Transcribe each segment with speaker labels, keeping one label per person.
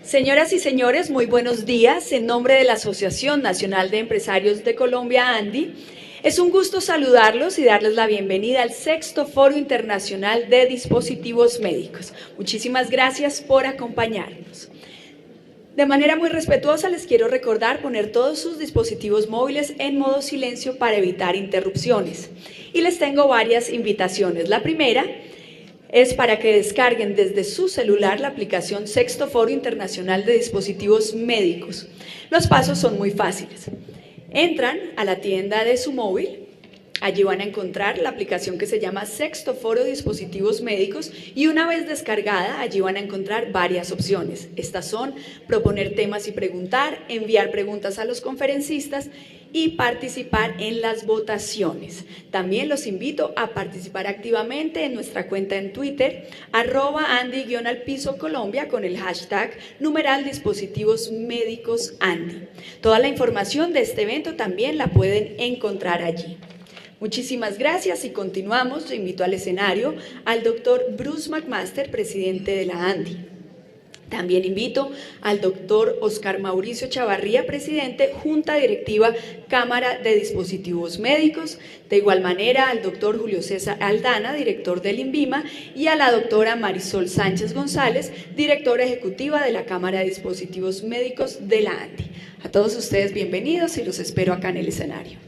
Speaker 1: Señoras y señores, muy buenos días. En nombre de la Asociación Nacional de Empresarios de Colombia, ANDI, es un gusto saludarlos y darles la bienvenida al sexto Foro Internacional de Dispositivos Médicos. Muchísimas gracias por acompañarnos. De manera muy respetuosa les quiero recordar poner todos sus dispositivos móviles en modo silencio para evitar interrupciones. Y les tengo varias invitaciones. La primera es para que descarguen desde su celular la aplicación Sexto Foro Internacional de Dispositivos Médicos. Los pasos son muy fáciles. Entran a la tienda de su móvil, allí van a encontrar la aplicación que se llama Sexto Foro Dispositivos Médicos y una vez descargada, allí van a encontrar varias opciones. Estas son proponer temas y preguntar, enviar preguntas a los conferencistas y participar en las votaciones. También los invito a participar activamente en nuestra cuenta en Twitter, @Andy_Colombia con el hashtag #dispositivos médicos Andy. Toda la información de este evento también la pueden encontrar allí. Muchísimas gracias y continuamos. Yo invito al escenario al doctor Bruce McMaster, presidente de la ANDI. También invito al doctor Oscar Mauricio Chavarría, presidente, Junta Directiva, Cámara de Dispositivos Médicos. De igual manera, al doctor Julio César Aldana, director del INVIMA, y a la doctora Marisol Sánchez González, directora ejecutiva de la Cámara de Dispositivos Médicos de la ANDI. A todos ustedes bienvenidos y los espero acá en el escenario.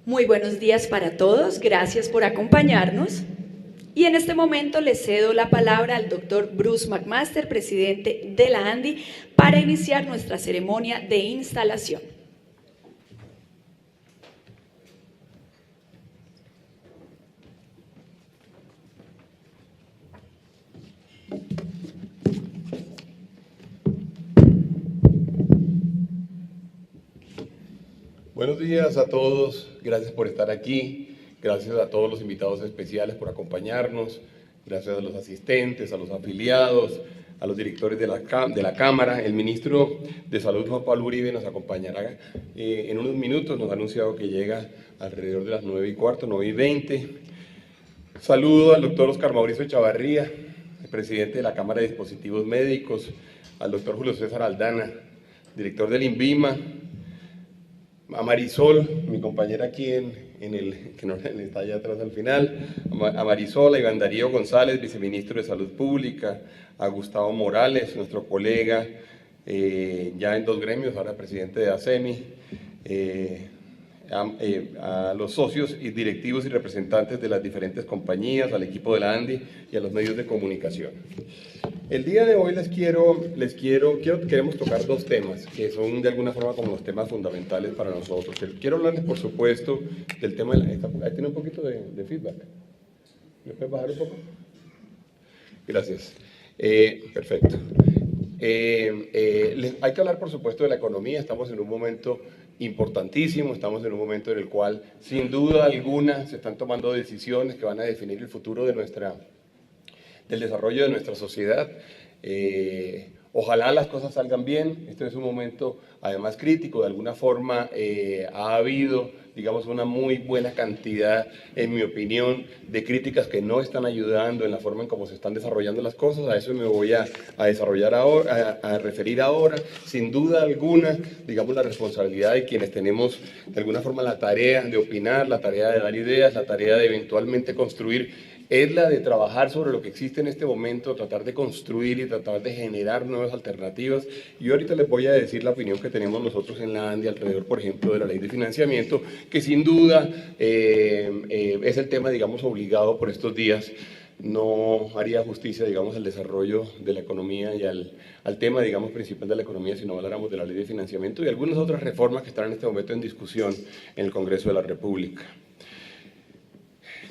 Speaker 1: Muy buenos días para todos, gracias por acompañarnos. Y en este momento le cedo la palabra al doctor Bruce McMaster, presidente de la ANDI, para iniciar nuestra ceremonia de instalación.
Speaker 2: Buenos días a todos, gracias por estar aquí, gracias a todos los invitados especiales por acompañarnos, gracias a los asistentes, a los afiliados, a los directores de la Cámara. El ministro de Salud, Juan Pablo Uribe, nos acompañará en unos minutos, nos ha anunciado que llega alrededor de las 9:15, 9:20. Saludo al doctor Oscar Mauricio Chavarría, el presidente de la Cámara de Dispositivos Médicos, al doctor Julio César Aldana, director del INVIMA, a Marisol, mi compañera aquí que no está allá atrás al final, a Marisol, a Iván Darío González, viceministro de Salud Pública, a Gustavo Morales, nuestro colega, ya en 2 gremios, ahora presidente de ASEMI, a los socios y directivos y representantes de las diferentes compañías, al equipo de la ANDI y a los medios de comunicación. El día de hoy queremos tocar 2 temas que son de alguna forma como los temas fundamentales para nosotros. Quiero hablarles, por supuesto, del tema de ahí tiene un poquito de feedback. ¿Me puedes bajar un poco? Gracias. Perfecto. Hay que hablar, por supuesto, de la economía. Estamos en un momento importantísimo, estamos en un momento en el cual, sin duda alguna, se están tomando decisiones que van a definir el futuro del desarrollo de nuestra sociedad. Ojalá las cosas salgan bien. Este es un momento, además, crítico. De alguna forma ha habido, digamos, una muy buena cantidad, en mi opinión, de críticas que no están ayudando en la forma en cómo se están desarrollando las cosas. A eso me voy a referir ahora. Sin duda alguna, digamos, la responsabilidad de quienes tenemos, de alguna forma, la tarea de opinar, la tarea de dar ideas, la tarea de eventualmente construir, es la de trabajar sobre lo que existe en este momento, tratar de construir y tratar de generar nuevas alternativas. Y ahorita les voy a decir la opinión que tenemos nosotros en la ANDI alrededor, por ejemplo, de la ley de financiamiento, que sin duda es el tema, digamos, obligado por estos días. No haría justicia, digamos, al desarrollo de la economía y al tema, digamos, principal de la economía si no habláramos de la ley de financiamiento y algunas otras reformas que están en este momento en discusión en el Congreso de la República.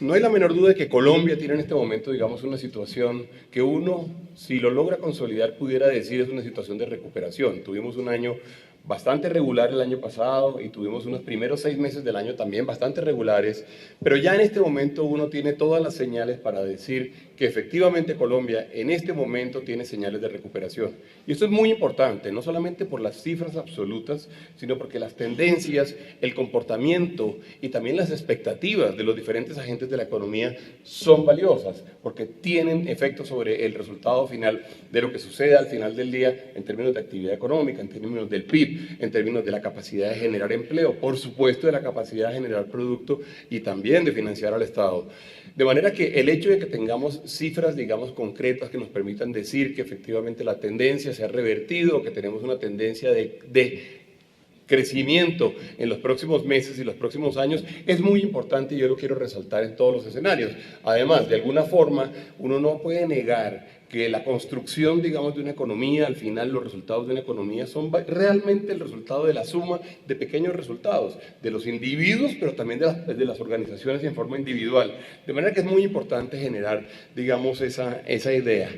Speaker 2: no hay la menor duda de que Colombia tiene en este momento, digamos, una situación que uno, si lo logra consolidar, pudiera decir es una situación de recuperación. Tuvimos un año bastante regular el año pasado y tuvimos unos primeros 6 meses del año también bastante regulares, pero ya en este momento uno tiene todas las señales para decir que efectivamente Colombia en este momento tiene señales de recuperación. Y esto es muy importante, no solamente por las cifras absolutas, sino porque las tendencias, el comportamiento y también las expectativas de los diferentes agentes de la economía son valiosas, porque tienen efecto sobre el resultado final de lo que sucede al final del día en términos de actividad económica, en términos del PIB, en términos de la capacidad de generar empleo, por supuesto de la capacidad de generar producto y también de financiar al Estado. De manera que el hecho de que tengamos cifras, digamos, concretas que nos permitan decir que efectivamente la tendencia se ha revertido, que tenemos una tendencia de crecimiento en los próximos meses y los próximos años, es muy importante y yo lo quiero resaltar en todos los escenarios. Además, de alguna forma, uno no puede negar que la construcción, digamos, de una economía, al final los resultados de una economía son realmente el resultado de la suma de pequeños resultados, de los individuos, pero también de las organizaciones en forma individual. De manera que es muy importante generar, digamos, esa idea.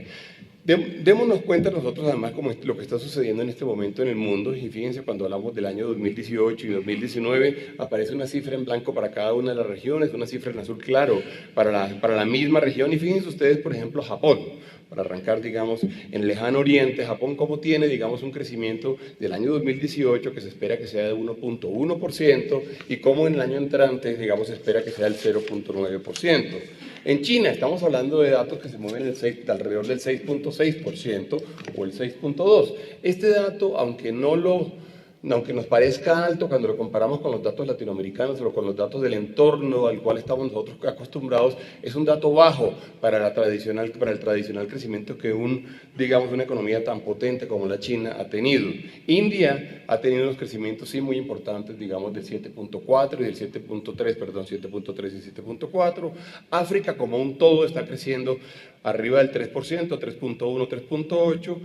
Speaker 2: Démonos cuenta nosotros además como lo que está sucediendo en este momento en el mundo, y fíjense, cuando hablamos del año 2018 y 2019 aparece una cifra en blanco para cada una de las regiones, una cifra en azul claro para la misma región, y fíjense ustedes, por ejemplo, Japón, para arrancar, digamos, en el lejano oriente, Japón como tiene, digamos, un crecimiento del año 2018 que se espera que sea de 1.1% y como en el año entrante, digamos, se espera que sea el 0.9%. En China estamos hablando de datos que se mueven alrededor del 6.6% o el 6.2%. Este dato, aunque nos parezca alto cuando lo comparamos con los datos latinoamericanos o con los datos del entorno al cual estamos nosotros acostumbrados, es un dato bajo para el tradicional crecimiento que digamos, una economía tan potente como la China ha tenido. India ha tenido unos crecimientos sí muy importantes, digamos, del 7.4 y del 7.3, perdón, 7.3 y 7.4. África como un todo está creciendo arriba del 3%, 3.1, 3.8.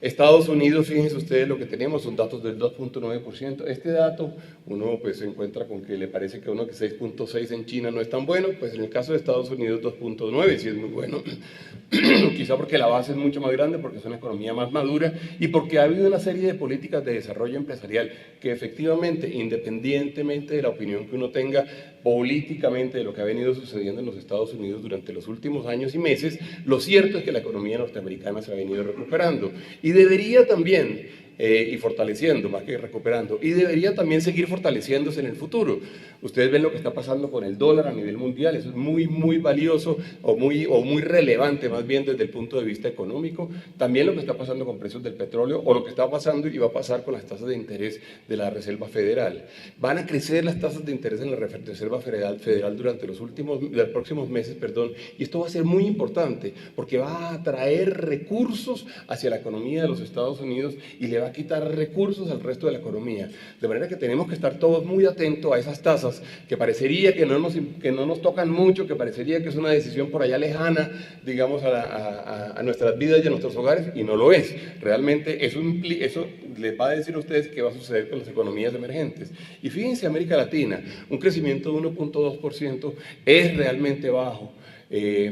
Speaker 2: Estados Unidos, fíjense ustedes lo que tenemos, son datos del 2.9%. Este dato, uno pues se encuentra con que le parece que uno que 6.6 en China no es tan bueno, pues en el caso de Estados Unidos 2.9 sí es muy bueno. Quizá porque la base es mucho más grande, porque es una economía más madura y porque ha habido una serie de políticas de desarrollo empresarial que efectivamente, independientemente de la opinión que uno tenga políticamente de lo que ha venido sucediendo en los Estados Unidos durante los últimos años y meses, lo cierto es que la economía norteamericana se ha venido recuperando y debería también, y fortaleciendo más que recuperando, y debería también seguir fortaleciéndose en el futuro. Ustedes ven lo que está pasando con el dólar a nivel mundial, eso es muy, muy valioso o muy relevante más bien desde el punto de vista económico. También lo que está pasando con precios del petróleo o lo que está pasando y va a pasar con las tasas de interés de la Reserva Federal. Van a crecer las tasas de interés en la Reserva Federal durante los próximos meses, y esto va a ser muy importante porque va a atraer recursos hacia la economía de los Estados Unidos y le va a quitar recursos al resto de la economía. De manera que tenemos que estar todos muy atentos a esas tasas que parecería que no nos tocan mucho, que parecería que es una decisión por allá lejana, digamos, a nuestras vidas y a nuestros hogares, y no lo es. Realmente eso les va a decir a ustedes qué va a suceder con las economías emergentes. Y fíjense, América Latina, un crecimiento de 1.2% es realmente bajo.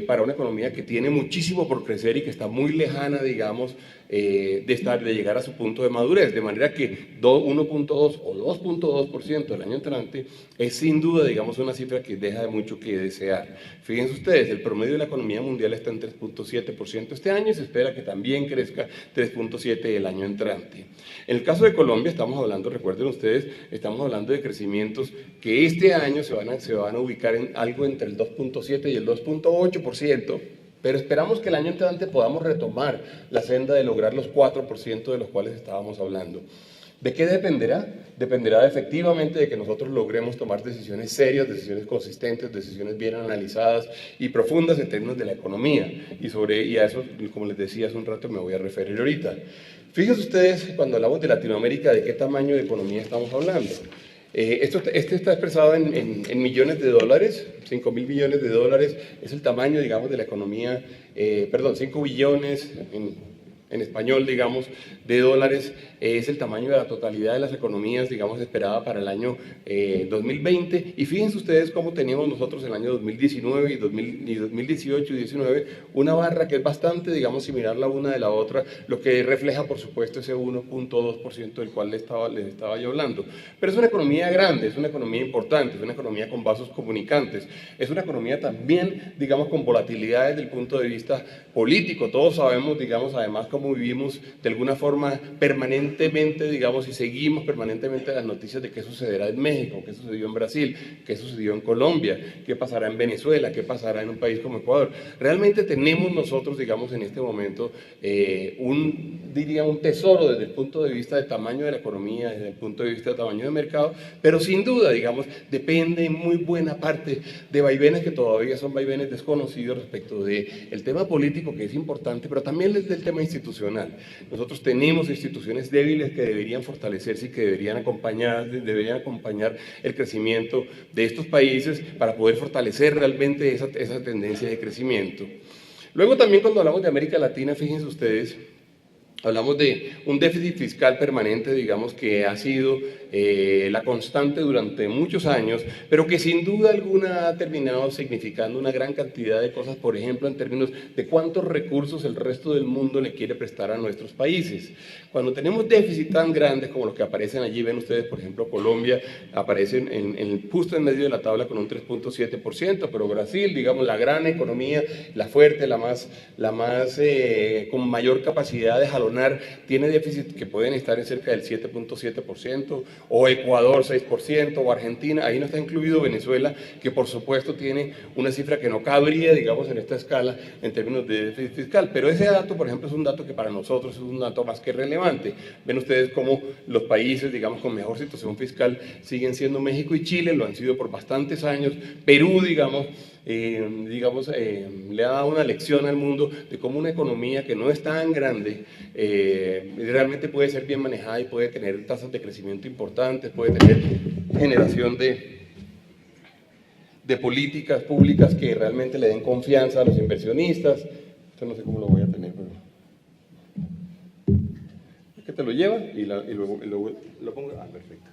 Speaker 2: Para una economía que tiene muchísimo por crecer y que está muy lejana, digamos, de llegar a su punto de madurez, de manera que 1.2 o 2.2% el año entrante es sin duda, digamos, una cifra que deja de mucho que desear. Fíjense ustedes, el promedio de la economía mundial está en 3.7% este año y se espera que también crezca 3.7% el año entrante. En el caso de Colombia estamos hablando, recuerden ustedes, estamos hablando de crecimientos que este año se van a ubicar en algo entre el 2.7 y el 2.8%, pero esperamos que el año entrante podamos retomar la senda de lograr los 4% de los cuales estábamos hablando. ¿De qué dependerá? Dependerá efectivamente de que nosotros logremos tomar decisiones serias, decisiones consistentes, decisiones bien analizadas y profundas en términos de la economía. Y a eso, como les decía hace un rato, me voy a referir ahorita. Fíjense ustedes, cuando hablamos de Latinoamérica, ¿de qué tamaño de economía estamos hablando? Este está expresado en millones de dólares, 5.000 millones de dólares es el tamaño, digamos, de la economía, 5 billones en español, digamos, de dólares, es el tamaño de la totalidad de las economías, digamos, esperada para el año 2020. Y fíjense ustedes cómo teníamos nosotros en el año 2019 y 2018 y 2019 una barra que es bastante, digamos, similar la una de la otra, lo que refleja, por supuesto, ese 1.2% del cual les estaba yo hablando. Pero es una economía grande, es una economía importante, es una economía con vasos comunicantes, es una economía también, digamos, con volatilidad desde el punto de vista político. Todos sabemos, digamos, además, cómo vivimos de alguna forma permanentemente, digamos, y seguimos permanentemente las noticias de qué sucederá en México, qué sucedió en Brasil, qué sucedió en Colombia, qué pasará en Venezuela, qué pasará en un país como Ecuador. Realmente tenemos nosotros, digamos, en este momento, diría un tesoro desde el punto de vista del tamaño de la economía, desde el punto de vista del tamaño del mercado, pero sin duda, digamos, depende en muy buena parte de vaivenes que todavía son vaivenes desconocidos respecto del tema político, que es importante, pero también desde el tema institucional. Nosotros tenemos instituciones débiles que deberían fortalecerse y que deberían acompañar el crecimiento de estos países para poder fortalecer realmente esa tendencia de crecimiento. Luego también, cuando hablamos de América Latina, fíjense ustedes, hablamos de un déficit fiscal permanente, digamos, que ha sido la constante durante muchos años, pero que sin duda alguna ha terminado significando una gran cantidad de cosas, por ejemplo, en términos de cuántos recursos el resto del mundo le quiere prestar a nuestros países. Cuando tenemos déficits tan grandes como los que aparecen allí, ven ustedes, por ejemplo, Colombia aparece justo en medio de la tabla con un 3.7%, pero Brasil, digamos, la gran economía, la fuerte, la más con mayor capacidad de jalonar, tiene déficits que pueden estar en cerca del 7.7%, o Ecuador 6%, o Argentina, ahí no está incluido Venezuela, que por supuesto tiene una cifra que no cabría, digamos, en esta escala en términos de déficit fiscal, pero ese dato, por ejemplo, es un dato que para nosotros es un dato más que relevante. Ven ustedes cómo los países, digamos, con mejor situación fiscal siguen siendo México y Chile, lo han sido por bastantes años. Perú, digamos, le ha dado una lección al mundo de cómo una economía que no es tan grande realmente puede ser bien manejada y puede tener tasas de crecimiento importantes, puede tener generación de políticas públicas que realmente le den confianza a los inversionistas. Esto no sé cómo lo voy a tener, pero es que te lo lleva y luego lo pongo. Ah, perfecto.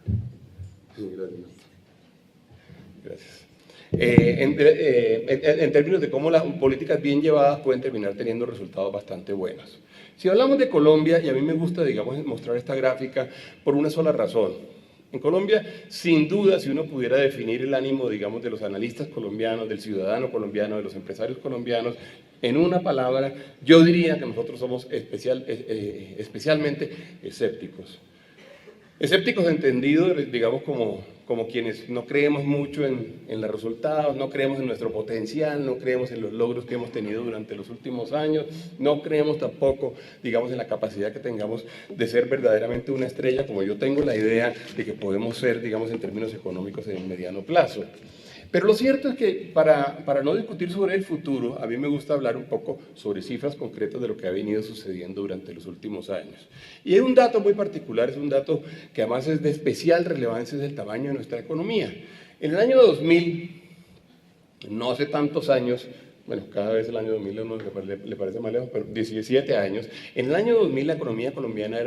Speaker 2: Gracias. En términos de cómo las políticas bien llevadas pueden terminar teniendo resultados bastante buenos. Si hablamos de Colombia, y a mí me gusta, digamos, mostrar esta gráfica por una sola razón. En Colombia, sin duda, si uno pudiera definir el ánimo, digamos, de los analistas colombianos, del ciudadano colombiano, de los empresarios colombianos, en una palabra, yo diría que nosotros somos especialmente escépticos. Escépticos entendidos, digamos, como quienes no creemos mucho en los resultados, no creemos en nuestro potencial, no creemos en los logros que hemos tenido durante los últimos años, no creemos tampoco, digamos, en la capacidad que tengamos de ser verdaderamente una estrella, como yo tengo la idea de que podemos ser, digamos, en términos económicos en el mediano plazo. Pero lo cierto es que para no discutir sobre el futuro, a mí me gusta hablar un poco sobre cifras concretas de lo que ha venido sucediendo durante los últimos años. Y hay un dato muy particular, es un dato que además es de especial relevancia, es el tamaño de nuestra economía. En el año 2000, no hace tantos años, bueno, cada vez el año 2000 a uno le parece más lejos, pero 17 años. En el año 2000 la economía colombiana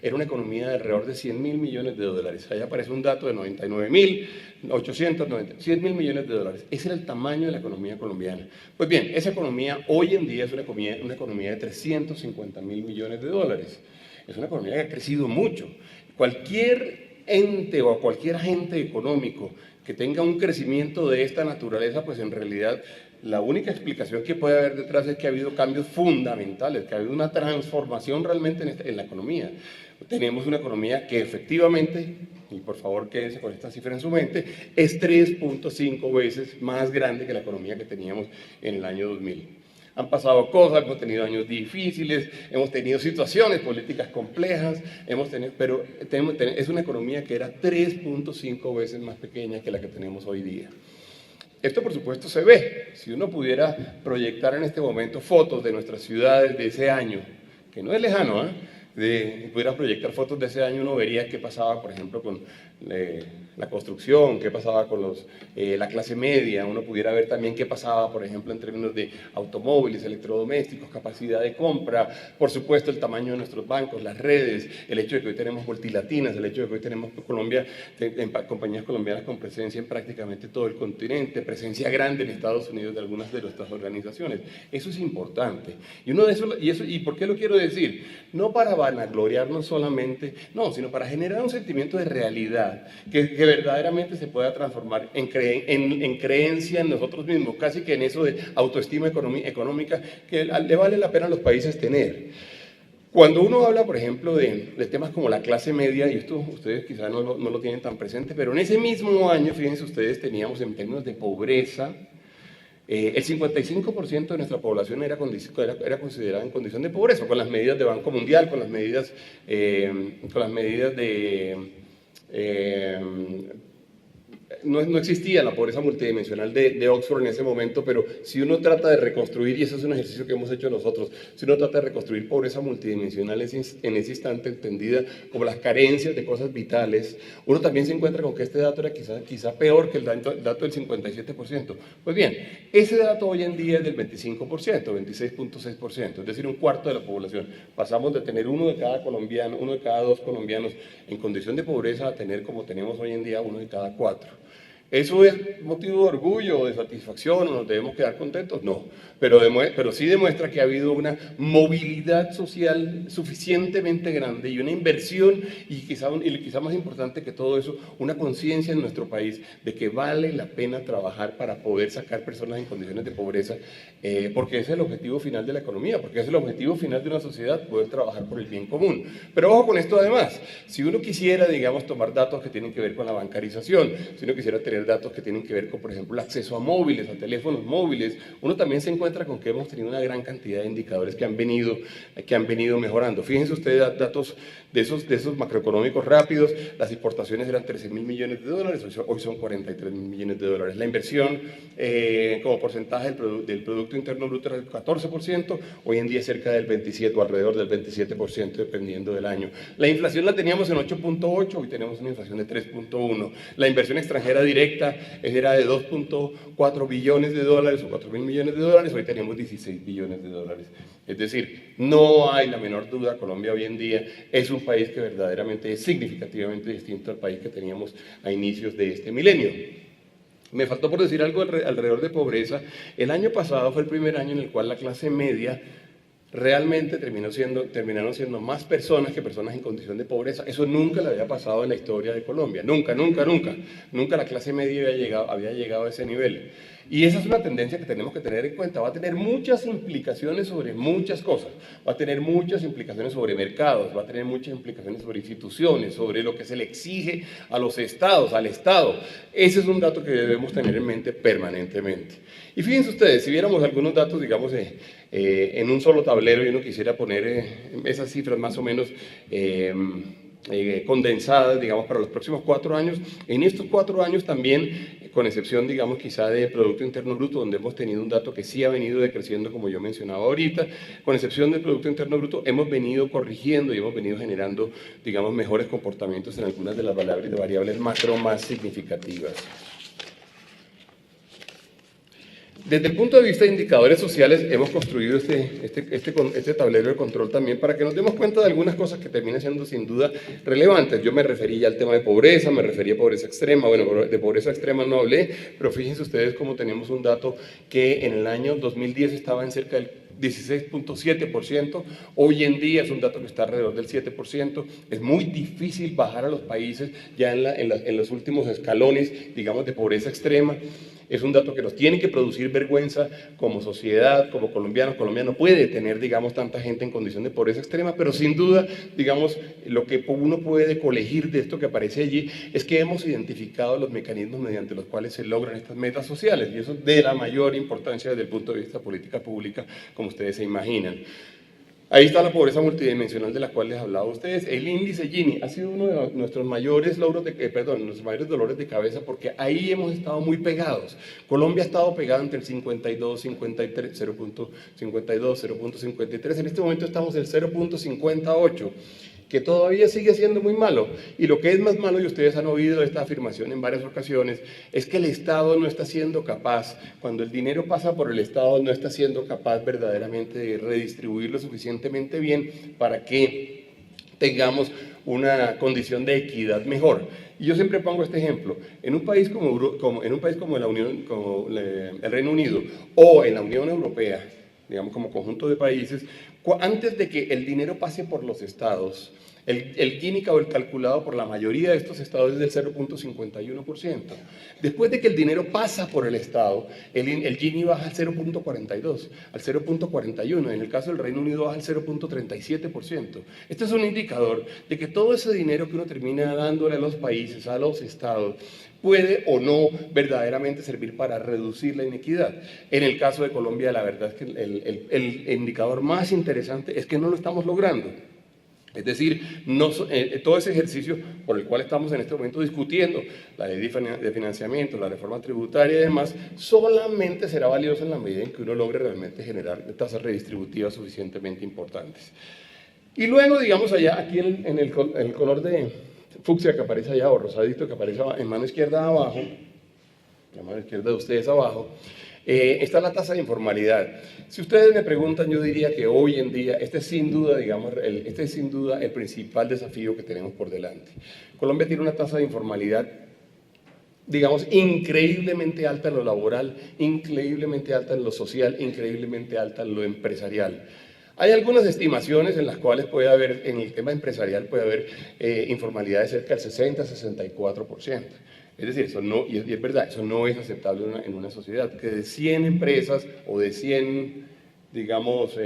Speaker 2: era una economía de alrededor de 100.000 millones de dólares. Ahí aparece un dato de 99.890, 100.000 millones de dólares. Ese era el tamaño de la economía colombiana. Pues bien, esa economía hoy en día es una economía de 350.000 millones de dólares. Es una economía que ha crecido mucho. Cualquier ente o cualquier agente económico que tenga un crecimiento de esta naturaleza, pues en realidad la única explicación que puede haber detrás es que ha habido cambios fundamentales, que ha habido una transformación realmente en la economía. Tenemos una economía que efectivamente, y por favor quédense con esta cifra en su mente, es 3.5 veces más grande que la economía que teníamos en el año 2000. Han pasado cosas, hemos tenido años difíciles, hemos tenido situaciones políticas complejas, pero es una economía que era 3.5 veces más pequeña que la que tenemos hoy día. Esto, por supuesto, se ve. Si uno pudiera proyectar en este momento fotos de nuestras ciudades de ese año, que no es lejano, pudiera proyectar fotos de ese año, uno vería qué pasaba, por ejemplo, con la construcción, qué pasaba con la clase media, uno pudiera ver también qué pasaba, por ejemplo, en términos de automóviles, electrodomésticos, capacidad de compra, por supuesto el tamaño de nuestros bancos, las redes, el hecho de que hoy tenemos multilatinas, el hecho de que hoy tenemos compañías colombianas con presencia en prácticamente todo el continente, presencia grande en Estados Unidos de algunas de nuestras organizaciones. Eso es importante. ¿Y por qué lo quiero decir? No para vanagloriarnos solamente, no, sino para generar un sentimiento de realidad que verdaderamente se pueda transformar en creencia en nosotros mismos, casi que en eso de autoestima económica que le vale la pena a los países tener. Cuando uno habla, por ejemplo, de temas como la clase media, y esto ustedes quizás no lo tienen tan presente, pero en ese mismo año, fíjense ustedes, teníamos en términos de pobreza, el 55% de nuestra población era considerada en condición de pobreza, con las medidas de Banco Mundial, con las medidas de... no existía la pobreza multidimensional de Oxford en ese momento, pero si uno trata de reconstruir, y eso es un ejercicio que hemos hecho nosotros, si uno trata de reconstruir pobreza multidimensional en ese instante entendida como las carencias de cosas vitales, uno también se encuentra con que este dato era quizá peor que el dato del 57%. Pues bien, ese dato hoy en día es del 25%, 26.6%, es decir, un cuarto de la población. Pasamos de tener uno de cada dos colombianos en condición de pobreza a tener, como tenemos hoy en día, uno de cada 4. ¿Eso es motivo de orgullo o de satisfacción o nos debemos quedar contentos? No, pero sí demuestra que ha habido una movilidad social suficientemente grande y una inversión y quizá más importante que todo eso, una conciencia en nuestro país de que vale la pena trabajar para poder sacar personas en condiciones de pobreza, porque ese es el objetivo final de la economía, porque ese es el objetivo final de una sociedad, poder trabajar por el bien común. Pero ojo con esto además, si uno quisiera, digamos, tomar datos que tienen que ver con la bancarización, si uno quisiera tener datos que tienen que ver con, por ejemplo, el acceso a móviles, a teléfonos móviles, uno también se encuentra con que hemos tenido una gran cantidad de indicadores que han venido mejorando. Fíjense ustedes datos de esos macroeconómicos rápidos, las exportaciones eran 13.000 millones de dólares, hoy son 43.000 millones de dólares. La inversión como porcentaje del Producto Interno Bruto era el 14%, hoy en día es cerca del 27% o alrededor del 27%, dependiendo del año. La inflación la teníamos en 8.8, hoy tenemos una inflación de 3.1. La inversión extranjera directa era de 2.4 billones de dólares o 4.000 millones de dólares, hoy tenemos 16 billones de dólares. Es decir, no hay la menor duda, Colombia hoy en día es un país que verdaderamente es significativamente distinto al país que teníamos a inicios de este milenio. Me faltó por decir algo alrededor de pobreza. El año pasado fue el primer año en el cual la clase media realmente terminaron siendo más personas que personas en condición de pobreza. Eso nunca le había pasado en la historia de Colombia, nunca la clase media había llegado a ese nivel. Y esa es una tendencia que tenemos que tener en cuenta. Va a tener muchas implicaciones sobre muchas cosas. Va a tener muchas implicaciones sobre mercados, va a tener muchas implicaciones sobre instituciones, sobre lo que se le exige a los estados, al Estado. Ese es un dato que debemos tener en mente permanentemente. Y fíjense ustedes, si viéramos algunos datos, digamos, en un solo tablero y uno quisiera poner esas cifras más o menos condensadas, digamos, para los próximos 4 años. En estos 4 años también, con excepción, digamos, quizá de Producto Interno Bruto, donde hemos tenido un dato que sí ha venido decreciendo, como yo mencionaba ahorita, con excepción del Producto Interno Bruto, hemos venido corrigiendo y hemos venido generando, digamos, mejores comportamientos en algunas de las variables macro más significativas. Desde el punto de vista de indicadores sociales, hemos construido este tablero de control también para que nos demos cuenta de algunas cosas que terminan siendo sin duda relevantes. Yo me refería al tema de pobreza, me refería a pobreza extrema. Bueno, de pobreza extrema no hablé, pero fíjense ustedes cómo tenemos un dato que en el año 2010 estaba en cerca del 16.7%, hoy en día es un dato que está alrededor del 7%, es muy difícil bajar a los países ya en los últimos escalones, digamos, de pobreza extrema. Es un dato que nos tiene que producir vergüenza como sociedad, como colombianos. Colombia no puede tener, digamos, tanta gente en condición de pobreza extrema, pero sin duda, digamos, lo que uno puede colegir de esto que aparece allí es que hemos identificado los mecanismos mediante los cuales se logran estas metas sociales, y eso es de la mayor importancia desde el punto de vista de política pública, como ustedes se imaginan. Ahí está la pobreza multidimensional de la cual les hablaba a ustedes. El índice Gini ha sido uno de nuestros mayores logros nuestros mayores dolores de cabeza, porque ahí hemos estado muy pegados. Colombia ha estado pegada entre el 52, 53, 0.52, 0.53. En este momento estamos en el 0.58. Que todavía sigue siendo muy malo. Y lo que es más malo, y ustedes han oído esta afirmación en varias ocasiones, es que el Estado no está siendo capaz, cuando el dinero pasa por el Estado, no está siendo capaz verdaderamente de redistribuirlo suficientemente bien para que tengamos una condición de equidad mejor. Y yo siempre pongo este ejemplo: en un país como el Reino Unido o en la Unión Europea, digamos como conjunto de países, antes de que el dinero pase por los estados, el Gini o el calculado por la mayoría de estos estados es del 0.51%. Después de que el dinero pasa por el estado, el Gini baja al 0.42, al 0.41. En el caso del Reino Unido baja al 0.37%. Este es un indicador de que todo ese dinero que uno termina dándole a los países, a los estados, puede o no verdaderamente servir para reducir la inequidad. En el caso de Colombia, la verdad es que el indicador más interesante es que no lo estamos logrando. Es decir, todo ese ejercicio por el cual estamos en este momento discutiendo, la ley de financiamiento, la reforma tributaria y demás, solamente será valioso en la medida en que uno logre realmente generar tasas redistributivas suficientemente importantes. Y luego, digamos allá, aquí en el color de fucsia que aparece allá, o rosadito que aparece en mano izquierda abajo, la mano izquierda de ustedes abajo, está la tasa de informalidad. Si ustedes me preguntan, yo diría que hoy en día este es sin duda el principal desafío que tenemos por delante. Colombia tiene una tasa de informalidad, digamos, increíblemente alta en lo laboral, increíblemente alta en lo social, increíblemente alta en lo empresarial. Hay algunas estimaciones en las cuales puede haber, en el tema empresarial puede haber informalidad de cerca del 60-64%. Es decir, eso no, y es verdad, eso no es aceptable en una sociedad, que de 100 empresas o de 100, digamos,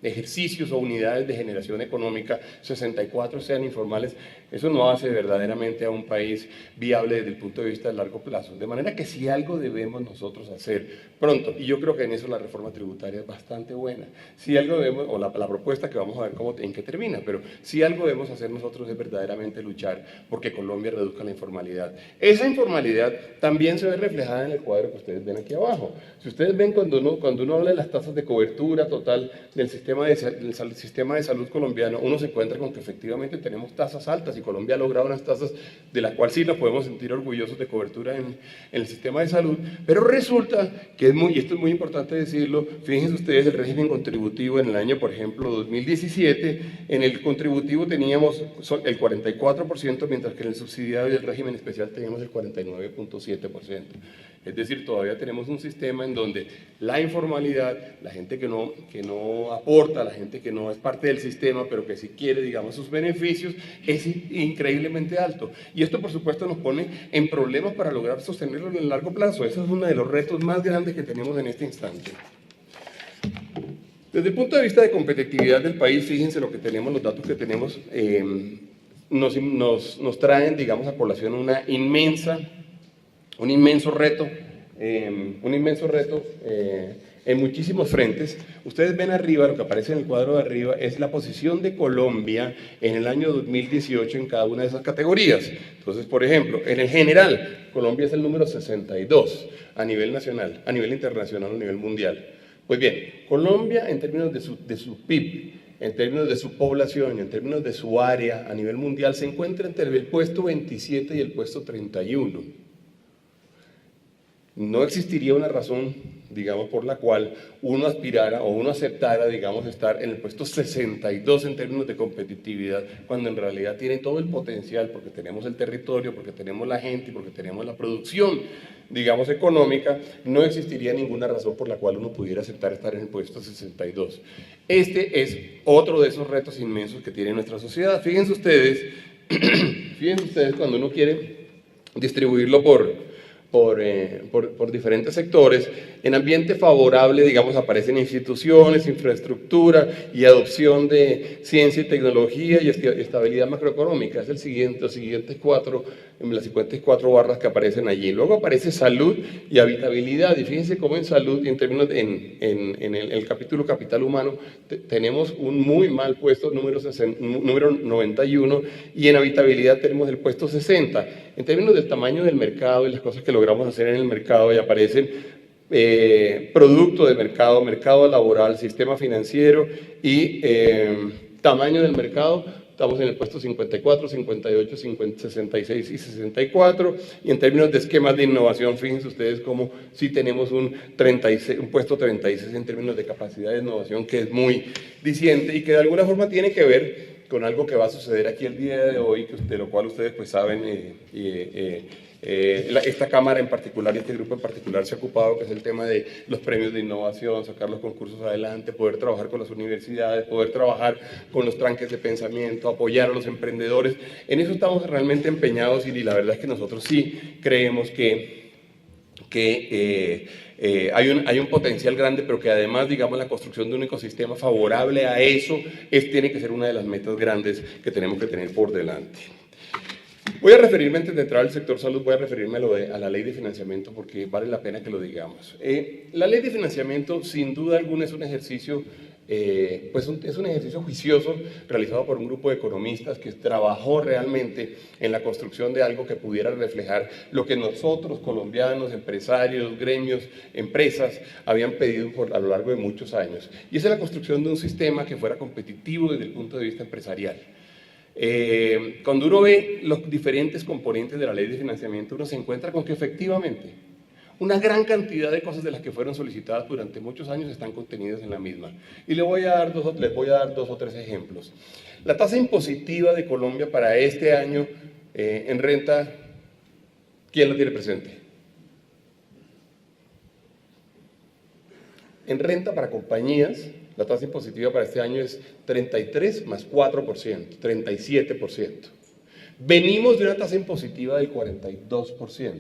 Speaker 2: ejercicios o unidades de generación económica, 64 sean informales. Eso no hace verdaderamente a un país viable desde el punto de vista de largo plazo. De manera que si algo debemos nosotros hacer pronto, y yo creo que en eso la reforma tributaria es bastante buena, si algo debemos, o la propuesta que vamos a ver en qué termina, pero si algo debemos hacer nosotros es verdaderamente luchar porque Colombia reduzca la informalidad. Esa informalidad también se ve reflejada en el cuadro que ustedes ven aquí abajo. Si ustedes ven cuando uno habla de las tasas de cobertura total del sistema de salud colombiano, uno se encuentra con que efectivamente tenemos tasas altas, y Colombia ha logrado unas tasas de las cuales sí nos podemos sentir orgullosos de cobertura en el sistema de salud, pero resulta que y esto es muy importante decirlo, fíjense ustedes el régimen contributivo en el año, por ejemplo, 2017, en el contributivo teníamos el 44%, mientras que en el subsidiario del régimen especial teníamos el 49.7%. Es decir, todavía tenemos un sistema en donde la informalidad, la gente que no aporta, la gente que no es parte del sistema, pero que sí quiere, digamos, sus beneficios, es increíblemente alto. Y esto, por supuesto, nos pone en problemas para lograr sostenerlo en el largo plazo. Ese es uno de los retos más grandes que tenemos en este instante. Desde el punto de vista de competitividad del país, fíjense lo que tenemos, los datos que tenemos nos traen, digamos, a colación un inmenso reto en muchísimos frentes. Ustedes ven arriba, lo que aparece en el cuadro de arriba es la posición de Colombia en el año 2018 en cada una de esas categorías. Entonces, por ejemplo, en el general, Colombia es el número 62 a nivel nacional, a nivel internacional, a nivel mundial. Pues bien, Colombia en términos de su PIB, en términos de su población, en términos de su área a nivel mundial, se encuentra entre el puesto 27 y el puesto 31. No existiría una razón, digamos, por la cual uno aspirara o uno aceptara, digamos, estar en el puesto 62 en términos de competitividad, cuando en realidad tiene todo el potencial, porque tenemos el territorio, porque tenemos la gente y porque tenemos la producción, digamos, económica. No existiría ninguna razón por la cual uno pudiera aceptar estar en el puesto 62. Este es otro de esos retos inmensos que tiene nuestra sociedad. Fíjense ustedes cuando uno quiere distribuirlo por diferentes sectores. En ambiente favorable, digamos, aparecen instituciones, infraestructura y adopción de ciencia y tecnología y estabilidad macroeconómica. Es las siguientes cuatro barras que aparecen allí. Luego aparece salud y habitabilidad. Y fíjense cómo en salud, y en términos en el capítulo capital humano, tenemos un muy mal puesto, número 91, y en habitabilidad tenemos el puesto 60. En términos del tamaño del mercado y las cosas que logramos hacer en el mercado, y aparecen producto de mercado, mercado laboral, sistema financiero y tamaño del mercado. Estamos en el puesto 54, 58, 66 y 64. Y en términos de esquemas de innovación, fíjense ustedes cómo sí tenemos un puesto 36 en términos de capacidad de innovación, que es muy diciente y que de alguna forma tiene que ver con algo que va a suceder aquí el día de hoy, de lo cual ustedes pues saben, esta Cámara en particular y este grupo en particular se ha ocupado, que es el tema de los premios de innovación, sacar los concursos adelante, poder trabajar con las universidades, poder trabajar con los tranques de pensamiento, apoyar a los emprendedores. En eso estamos realmente empeñados y la verdad es que nosotros sí creemos que hay un potencial grande, pero que además, digamos, la construcción de un ecosistema favorable a eso tiene que ser una de las metas grandes que tenemos que tener por delante. Voy a referirme, antes de entrar al sector salud, voy a referirme a la ley de financiamiento porque vale la pena que lo digamos. La ley de financiamiento, sin duda alguna, es un ejercicio juicioso realizado por un grupo de economistas que trabajó realmente en la construcción de algo que pudiera reflejar lo que nosotros, colombianos, empresarios, gremios, empresas, habían pedido a lo largo de muchos años. Y esa es la construcción de un sistema que fuera competitivo desde el punto de vista empresarial. Cuando uno ve los diferentes componentes de la ley de financiamiento, uno se encuentra con que efectivamente una gran cantidad de cosas de las que fueron solicitadas durante muchos años están contenidas en la misma. Y les voy a dar dos o tres ejemplos. La tasa impositiva de Colombia para este año en renta, ¿quién lo tiene presente? En renta para compañías, la tasa impositiva para este año es 33 más 4%, 37%. Venimos de una tasa impositiva del 42%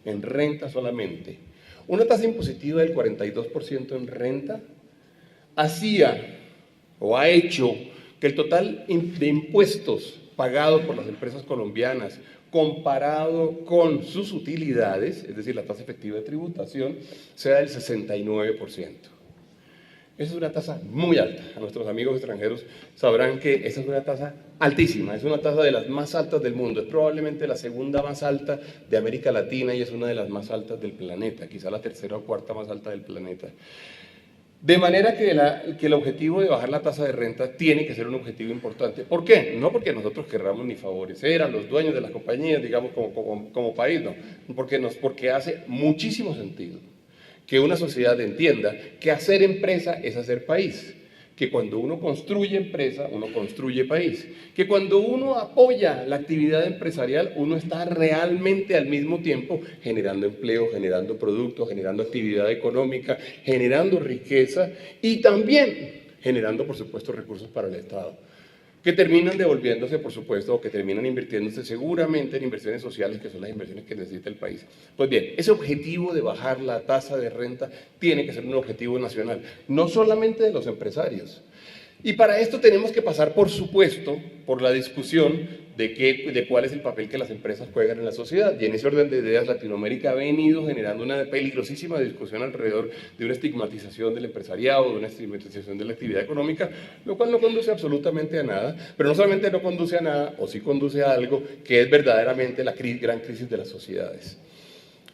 Speaker 2: en renta solamente. Una tasa impositiva del 42% en renta ha hecho que el total de impuestos pagados por las empresas colombianas comparado con sus utilidades, es decir, la tasa efectiva de tributación, sea del 69%. Esa es una tasa muy alta. A nuestros amigos extranjeros sabrán que esa es una tasa altísima, es una tasa de las más altas del mundo, es probablemente la segunda más alta de América Latina y es una de las más altas del planeta, quizá la tercera o cuarta más alta del planeta. De manera que el objetivo de bajar la tasa de renta tiene que ser un objetivo importante. ¿Por qué? No porque nosotros querramos ni favorecer a los dueños de las compañías, digamos, como país, no, porque hace muchísimo sentido que una sociedad entienda que hacer empresa es hacer país, que cuando uno construye empresa, uno construye país, que cuando uno apoya la actividad empresarial, uno está realmente al mismo tiempo generando empleo, generando productos, generando actividad económica, generando riqueza y también generando, por supuesto, recursos para el Estado, que terminan devolviéndose, por supuesto, o que terminan invirtiéndose seguramente en inversiones sociales, que son las inversiones que necesita el país. Pues bien, ese objetivo de bajar la tasa de renta tiene que ser un objetivo nacional, no solamente de los empresarios. Y para esto tenemos que pasar, por supuesto, por la discusión de cuál es el papel que las empresas juegan en la sociedad. Y en ese orden de ideas, Latinoamérica ha venido generando una peligrosísima discusión alrededor de una estigmatización del empresariado, de una estigmatización de la actividad económica, lo cual no conduce absolutamente a nada, pero no solamente no conduce a nada, o sí conduce a algo que es verdaderamente la gran crisis de las sociedades.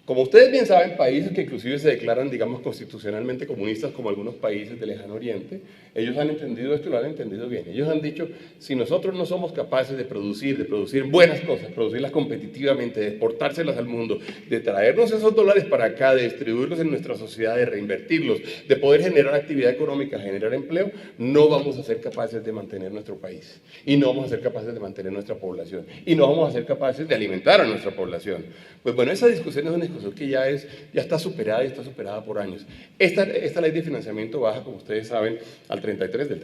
Speaker 2: Como ustedes bien saben, países que inclusive se declaran, digamos, constitucionalmente comunistas, como algunos países del Lejano Oriente, ellos han entendido esto y lo han entendido bien. Ellos han dicho, si nosotros no somos capaces de producir buenas cosas, producirlas competitivamente, de exportárselas al mundo, de traernos esos dólares para acá, de distribuirlos en nuestra sociedad, de reinvertirlos, de poder generar actividad económica, generar empleo, no vamos a ser capaces de mantener nuestro país. Y no vamos a ser capaces de mantener nuestra población. Y no vamos a ser capaces de alimentar a nuestra población. Pues bueno, esa discusión es una discusión que ya está superada y está superada por años. Esta ley de financiamiento baja, como ustedes saben, al 33, del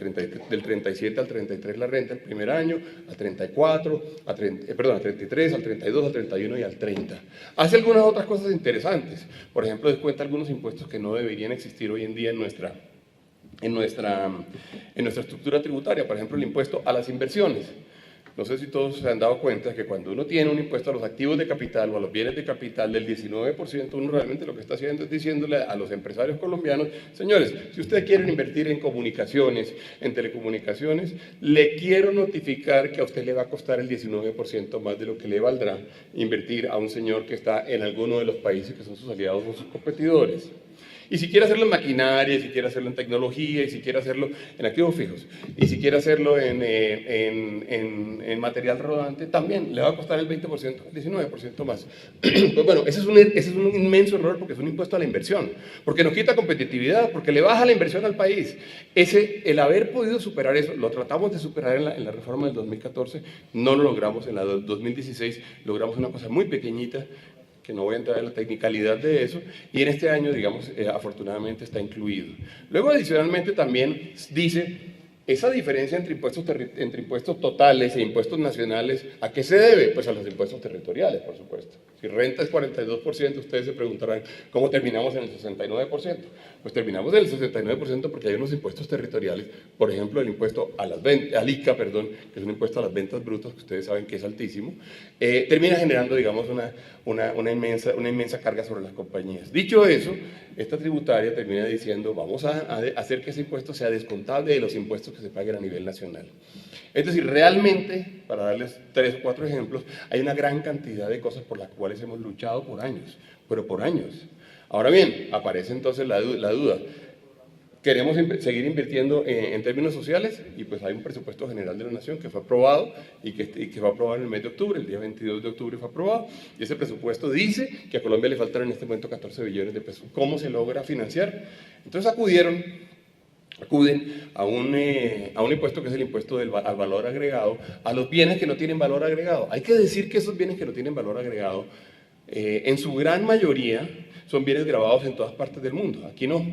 Speaker 2: 37 al 33 la renta el primer año, al 34, al 33, al 32, al 31 y al 30. Hace algunas otras cosas interesantes. Por ejemplo, descuenta algunos impuestos que no deberían existir hoy en día en nuestra estructura tributaria. Por ejemplo, el impuesto a las inversiones. No sé si todos se han dado cuenta que cuando uno tiene un impuesto a los activos de capital o a los bienes de capital del 19%, uno realmente lo que está haciendo es diciéndole a los empresarios colombianos: señores, si ustedes quieren invertir en comunicaciones, en telecomunicaciones, le quiero notificar que a usted le va a costar el 19% más de lo que le valdrá invertir a un señor que está en alguno de los países que son sus aliados o sus competidores. Y si quiere hacerlo en maquinaria, y si quiere hacerlo en tecnología, y si quiere hacerlo en activos fijos, y si quiere hacerlo en material rodante, también le va a costar el 20%, el 19% más. Pues bueno, ese es un inmenso error, porque es un impuesto a la inversión, porque nos quita competitividad, porque le baja la inversión al país. El haber podido superar eso, lo tratamos de superar en la reforma del 2014, no lo logramos en la 2016, logramos una cosa muy pequeñita, que no voy a entrar en la tecnicalidad de eso, y en este año, digamos, afortunadamente está incluido. Luego, adicionalmente, también dice, esa diferencia entre impuestos totales e impuestos nacionales, ¿a qué se debe? Pues a los impuestos territoriales, por supuesto. Si renta es 42%, ustedes se preguntarán, ¿cómo terminamos en el 69%? Pues terminamos en el 69% porque hay unos impuestos territoriales, por ejemplo, el impuesto al ICA, que es un impuesto a las ventas brutas, que ustedes saben que es altísimo, termina generando, digamos, una inmensa carga sobre las compañías. Dicho eso, esta tributaria termina diciendo, vamos a hacer que ese impuesto sea descontable de los impuestos que se paguen a nivel nacional. Es decir, realmente, para darles 3 o 4 ejemplos, hay una gran cantidad de cosas por las cuales hemos luchado por años, pero por años. Ahora bien, aparece entonces la duda. Queremos seguir invirtiendo en términos sociales, y pues hay un presupuesto general de la Nación que fue aprobado y que fue aprobado en el mes de octubre, el día 22 de octubre fue aprobado, y ese presupuesto dice que a Colombia le faltan en este momento 14 billones de pesos. ¿Cómo se logra financiar? Entonces acuden a un impuesto que es el impuesto al valor agregado, a los bienes que no tienen valor agregado. Hay que decir que esos bienes que no tienen valor agregado, en su gran mayoría, son bienes grabados en todas partes del mundo. Aquí no.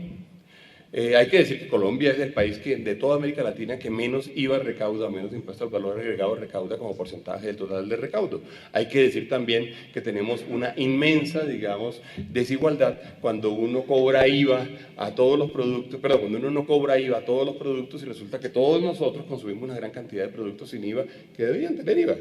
Speaker 2: Hay que decir que Colombia es el país de toda América Latina que menos IVA recauda, menos impuesto al valor agregado recauda como porcentaje del total de recaudo. Hay que decir también que tenemos una inmensa, digamos, desigualdad cuando uno cobra IVA a todos los productos, cuando uno no cobra IVA a todos los productos, y resulta que todos nosotros consumimos una gran cantidad de productos sin IVA que deberían tener IVA,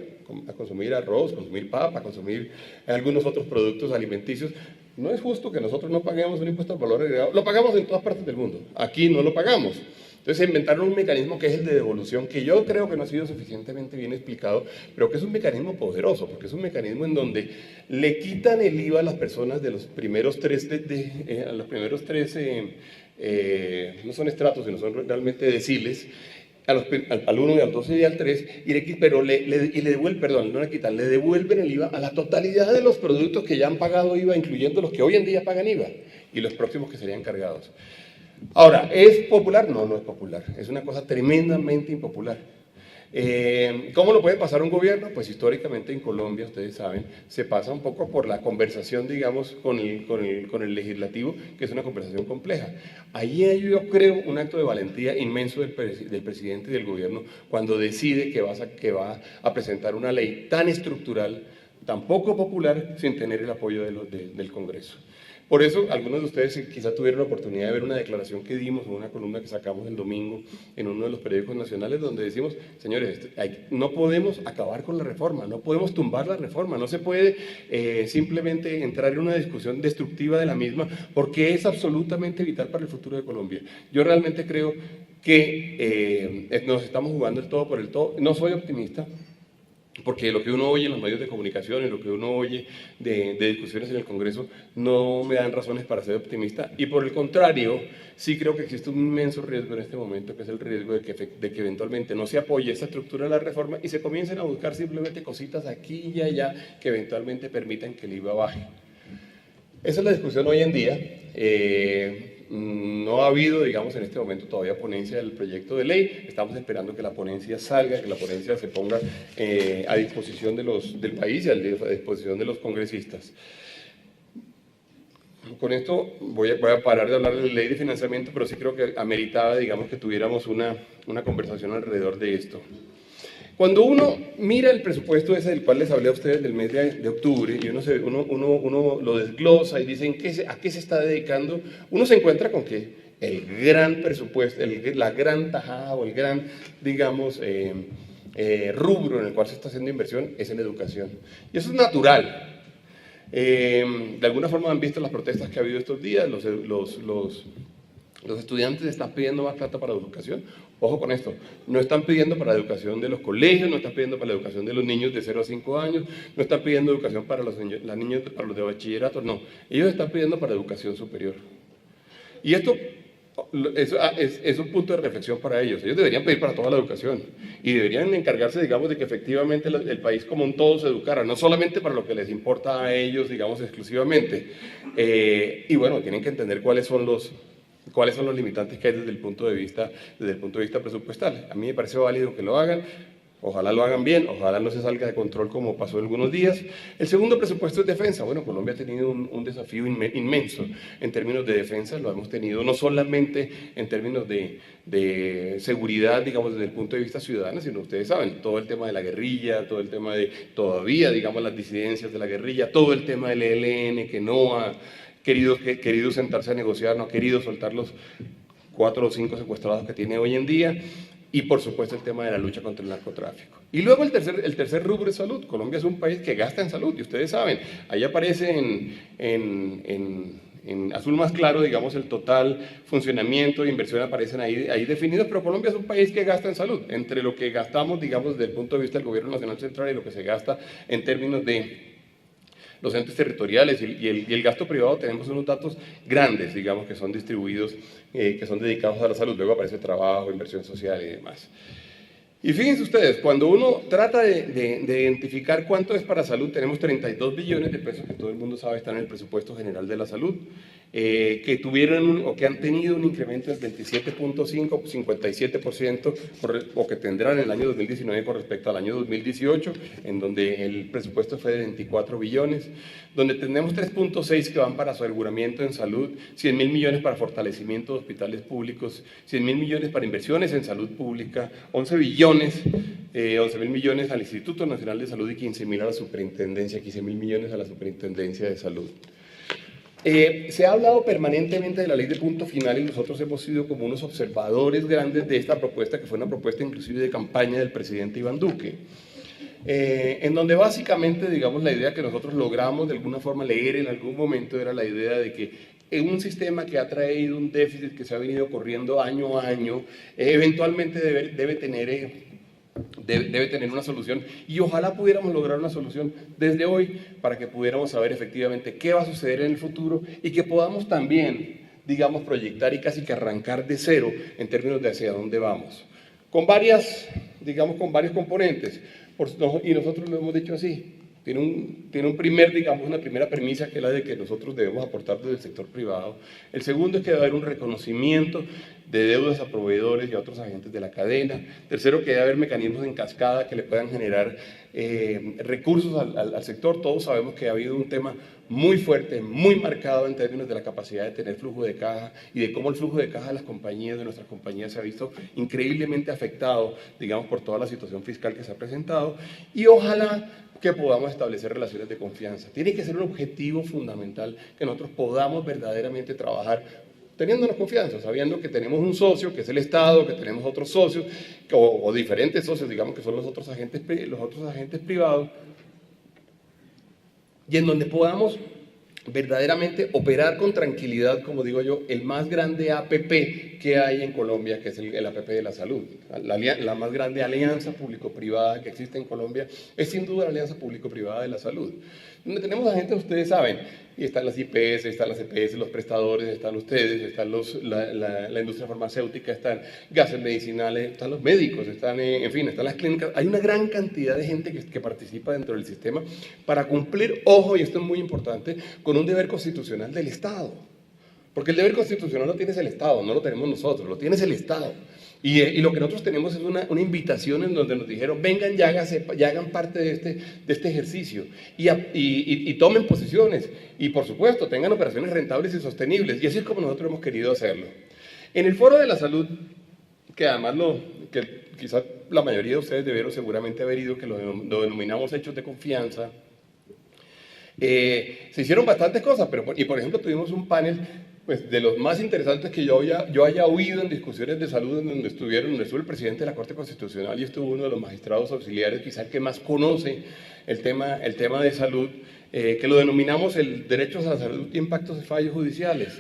Speaker 2: a consumir arroz, consumir papa, consumir algunos otros productos alimenticios. No es justo que nosotros no paguemos un impuesto al valor agregado. Lo pagamos en todas partes del mundo. Aquí no lo pagamos. Entonces inventaron un mecanismo que es el de devolución, que yo creo que no ha sido suficientemente bien explicado, pero que es un mecanismo poderoso, porque es un mecanismo en donde le quitan el IVA a las personas de los primeros tres, no son estratos, sino son realmente deciles, al 1 y al 12 y al 3, pero le devuelven el IVA a la totalidad de los productos que ya han pagado IVA, incluyendo los que hoy en día pagan IVA y los próximos que serían cargados. Ahora, ¿es popular? No, no es popular. Es una cosa tremendamente impopular. ¿Cómo lo puede pasar un gobierno? Pues históricamente en Colombia, ustedes saben, se pasa un poco por la conversación, digamos, con el legislativo, que es una conversación compleja. Allí hay, yo creo, un acto de valentía inmenso del presidente y del gobierno cuando decide que va a presentar una ley tan estructural, tan poco popular, sin tener el apoyo del Congreso. Por eso, algunos de ustedes quizá tuvieron la oportunidad de ver una declaración que dimos, una columna que sacamos el domingo en uno de los periódicos nacionales, donde decimos, señores, no podemos acabar con la reforma, no podemos tumbar la reforma, no se puede simplemente entrar en una discusión destructiva de la misma, porque es absolutamente vital para el futuro de Colombia. Yo realmente creo que nos estamos jugando el todo por el todo. No soy optimista, porque lo que uno oye en los medios de comunicación y lo que uno oye de discusiones en el Congreso no me dan razones para ser optimista, y por el contrario, sí creo que existe un inmenso riesgo en este momento, que es el riesgo de que eventualmente no se apoye esa estructura de la reforma y se comiencen a buscar simplemente cositas aquí y allá que eventualmente permitan que el IVA baje. Esa es la discusión hoy en día. No ha habido, digamos, en este momento todavía ponencia del proyecto de ley. Estamos esperando que la ponencia salga, que la ponencia se ponga a disposición del país y a disposición de los congresistas. con esto voy a parar de hablar de la ley de financiamiento, pero sí creo que ameritaba, digamos, que tuviéramos una conversación alrededor de esto. Cuando uno mira el presupuesto ese del cual les hablé a ustedes del mes de octubre y uno lo desglosa y dicen a qué se está dedicando, uno se encuentra con que el gran presupuesto, la gran tajada o el gran, digamos, rubro en el cual se está haciendo inversión es en educación. Y eso es natural. De alguna forma han visto las protestas que ha habido estos días, los estudiantes están pidiendo más plata para la educación. Ojo con esto, no están pidiendo para la educación de los colegios, no están pidiendo para la educación de los niños de 0 a 5 años, no están pidiendo educación para los niños de bachillerato, no. Ellos están pidiendo para educación superior. Y esto es un punto de reflexión para ellos. Ellos deberían pedir para toda la educación y deberían encargarse, digamos, de que efectivamente el país como un todo se educara, no solamente para lo que les importa a ellos, digamos, exclusivamente. Y bueno, tienen que entender cuáles son los limitantes que hay desde el punto de vista presupuestal. A mí me parece válido que lo hagan. Ojalá lo hagan bien, ojalá no se salga de control como pasó algunos días. El segundo presupuesto es defensa. Bueno, Colombia ha tenido un desafío inmenso en términos de defensa. Lo hemos tenido no solamente en términos de seguridad, digamos, desde el punto de vista ciudadano, sino ustedes saben, todo el tema de la guerrilla, todo el tema de todavía, digamos, las disidencias de la guerrilla, todo el tema del ELN que no ha querido sentarse a negociar, no ha querido soltar los 4 o 5 secuestrados que tiene hoy en día. Y por supuesto el tema de la lucha contra el narcotráfico. Y luego el tercer rubro es salud. Colombia es un país que gasta en salud, y ustedes saben, ahí aparece en azul más claro, digamos, el total funcionamiento e inversión aparecen ahí definidos, pero Colombia es un país que gasta en salud. Entre lo que gastamos, digamos, desde el punto de vista del gobierno nacional central y lo que se gasta en términos de los entes territoriales y el gasto privado, tenemos unos datos grandes, digamos, que son distribuidos, que son dedicados a la salud. Luego aparece trabajo, inversión social y demás. Y fíjense ustedes, cuando uno trata de identificar cuánto es para salud, tenemos 32 billones de pesos que todo el mundo sabe están en el presupuesto general de la salud, que tuvieron o que han tenido un incremento del 27.5, 57%, o que tendrán en el año 2019 con respecto al año 2018, en donde el presupuesto fue de 24 billones, donde tenemos 3.6 que van para aseguramiento en salud, 100.000 millones para fortalecimiento de hospitales públicos, 100.000 millones para inversiones en salud pública, 11 billones, 11.000 millones al Instituto Nacional de Salud y 15.000 a la Superintendencia, 15.000 millones a la Superintendencia de Salud. Se ha hablado permanentemente de la ley de punto final y nosotros hemos sido como unos observadores grandes de esta propuesta, que fue una propuesta inclusive de campaña del presidente Iván Duque, en donde básicamente, digamos, la idea que nosotros logramos de alguna forma leer en algún momento era la idea de que en un sistema que ha traído un déficit que se ha venido corriendo año a año, eventualmente debe tener una solución, y ojalá pudiéramos lograr una solución desde hoy para que pudiéramos saber efectivamente qué va a suceder en el futuro y que podamos también, digamos, proyectar y casi que arrancar de cero en términos de hacia dónde vamos. Con varios componentes, y nosotros lo hemos dicho así. Tiene una primera premisa, que es la de que nosotros debemos aportar desde el sector privado. El segundo es que debe haber un reconocimiento de deudas a proveedores y a otros agentes de la cadena. Tercero, que debe haber mecanismos en cascada que le puedan generar recursos al sector. Todos sabemos que ha habido un tema muy fuerte, muy marcado en términos de la capacidad de tener flujo de caja y de cómo el flujo de caja de las compañías, de nuestras compañías, se ha visto increíblemente afectado, digamos, por toda la situación fiscal que se ha presentado. Y ojalá que podamos establecer relaciones de confianza. Tiene que ser un objetivo fundamental que nosotros podamos verdaderamente trabajar teniéndonos confianza, sabiendo que tenemos un socio, que es el Estado, que tenemos otros socios, o diferentes socios, digamos, que son los otros agentes privados, y en donde podamos verdaderamente operar con tranquilidad, como digo yo, el más grande APP que hay en Colombia, que es el APP de la salud. La más grande alianza público-privada que existe en Colombia es sin duda la alianza público-privada de la salud. Donde tenemos a gente, ustedes saben, y están las IPS, están las EPS, los prestadores, están ustedes, están la industria farmacéutica, están gases medicinales, están los médicos, están, en fin, están las clínicas. Hay una gran cantidad de gente que participa dentro del sistema para cumplir, ojo, y esto es muy importante, con un deber constitucional del Estado. Porque el deber constitucional lo tienes el Estado, no lo tenemos nosotros, lo tienes el Estado. Y lo que nosotros tenemos es una invitación en donde nos dijeron, vengan, ya hagan parte de este ejercicio y tomen posiciones. Y por supuesto, tengan operaciones rentables y sostenibles. Y así es como nosotros hemos querido hacerlo. En el Foro de la Salud, que además que quizás la mayoría de ustedes debieron seguramente haber ido, que lo denominamos hechos de confianza, se hicieron bastantes cosas, y por ejemplo tuvimos un panel pues, de los más interesantes que yo haya oído en discusiones de salud, donde estuvo el presidente de la Corte Constitucional y estuvo uno de los magistrados auxiliares, quizás que más conoce el tema de salud, que lo denominamos el derecho a la salud y impactos de fallos judiciales.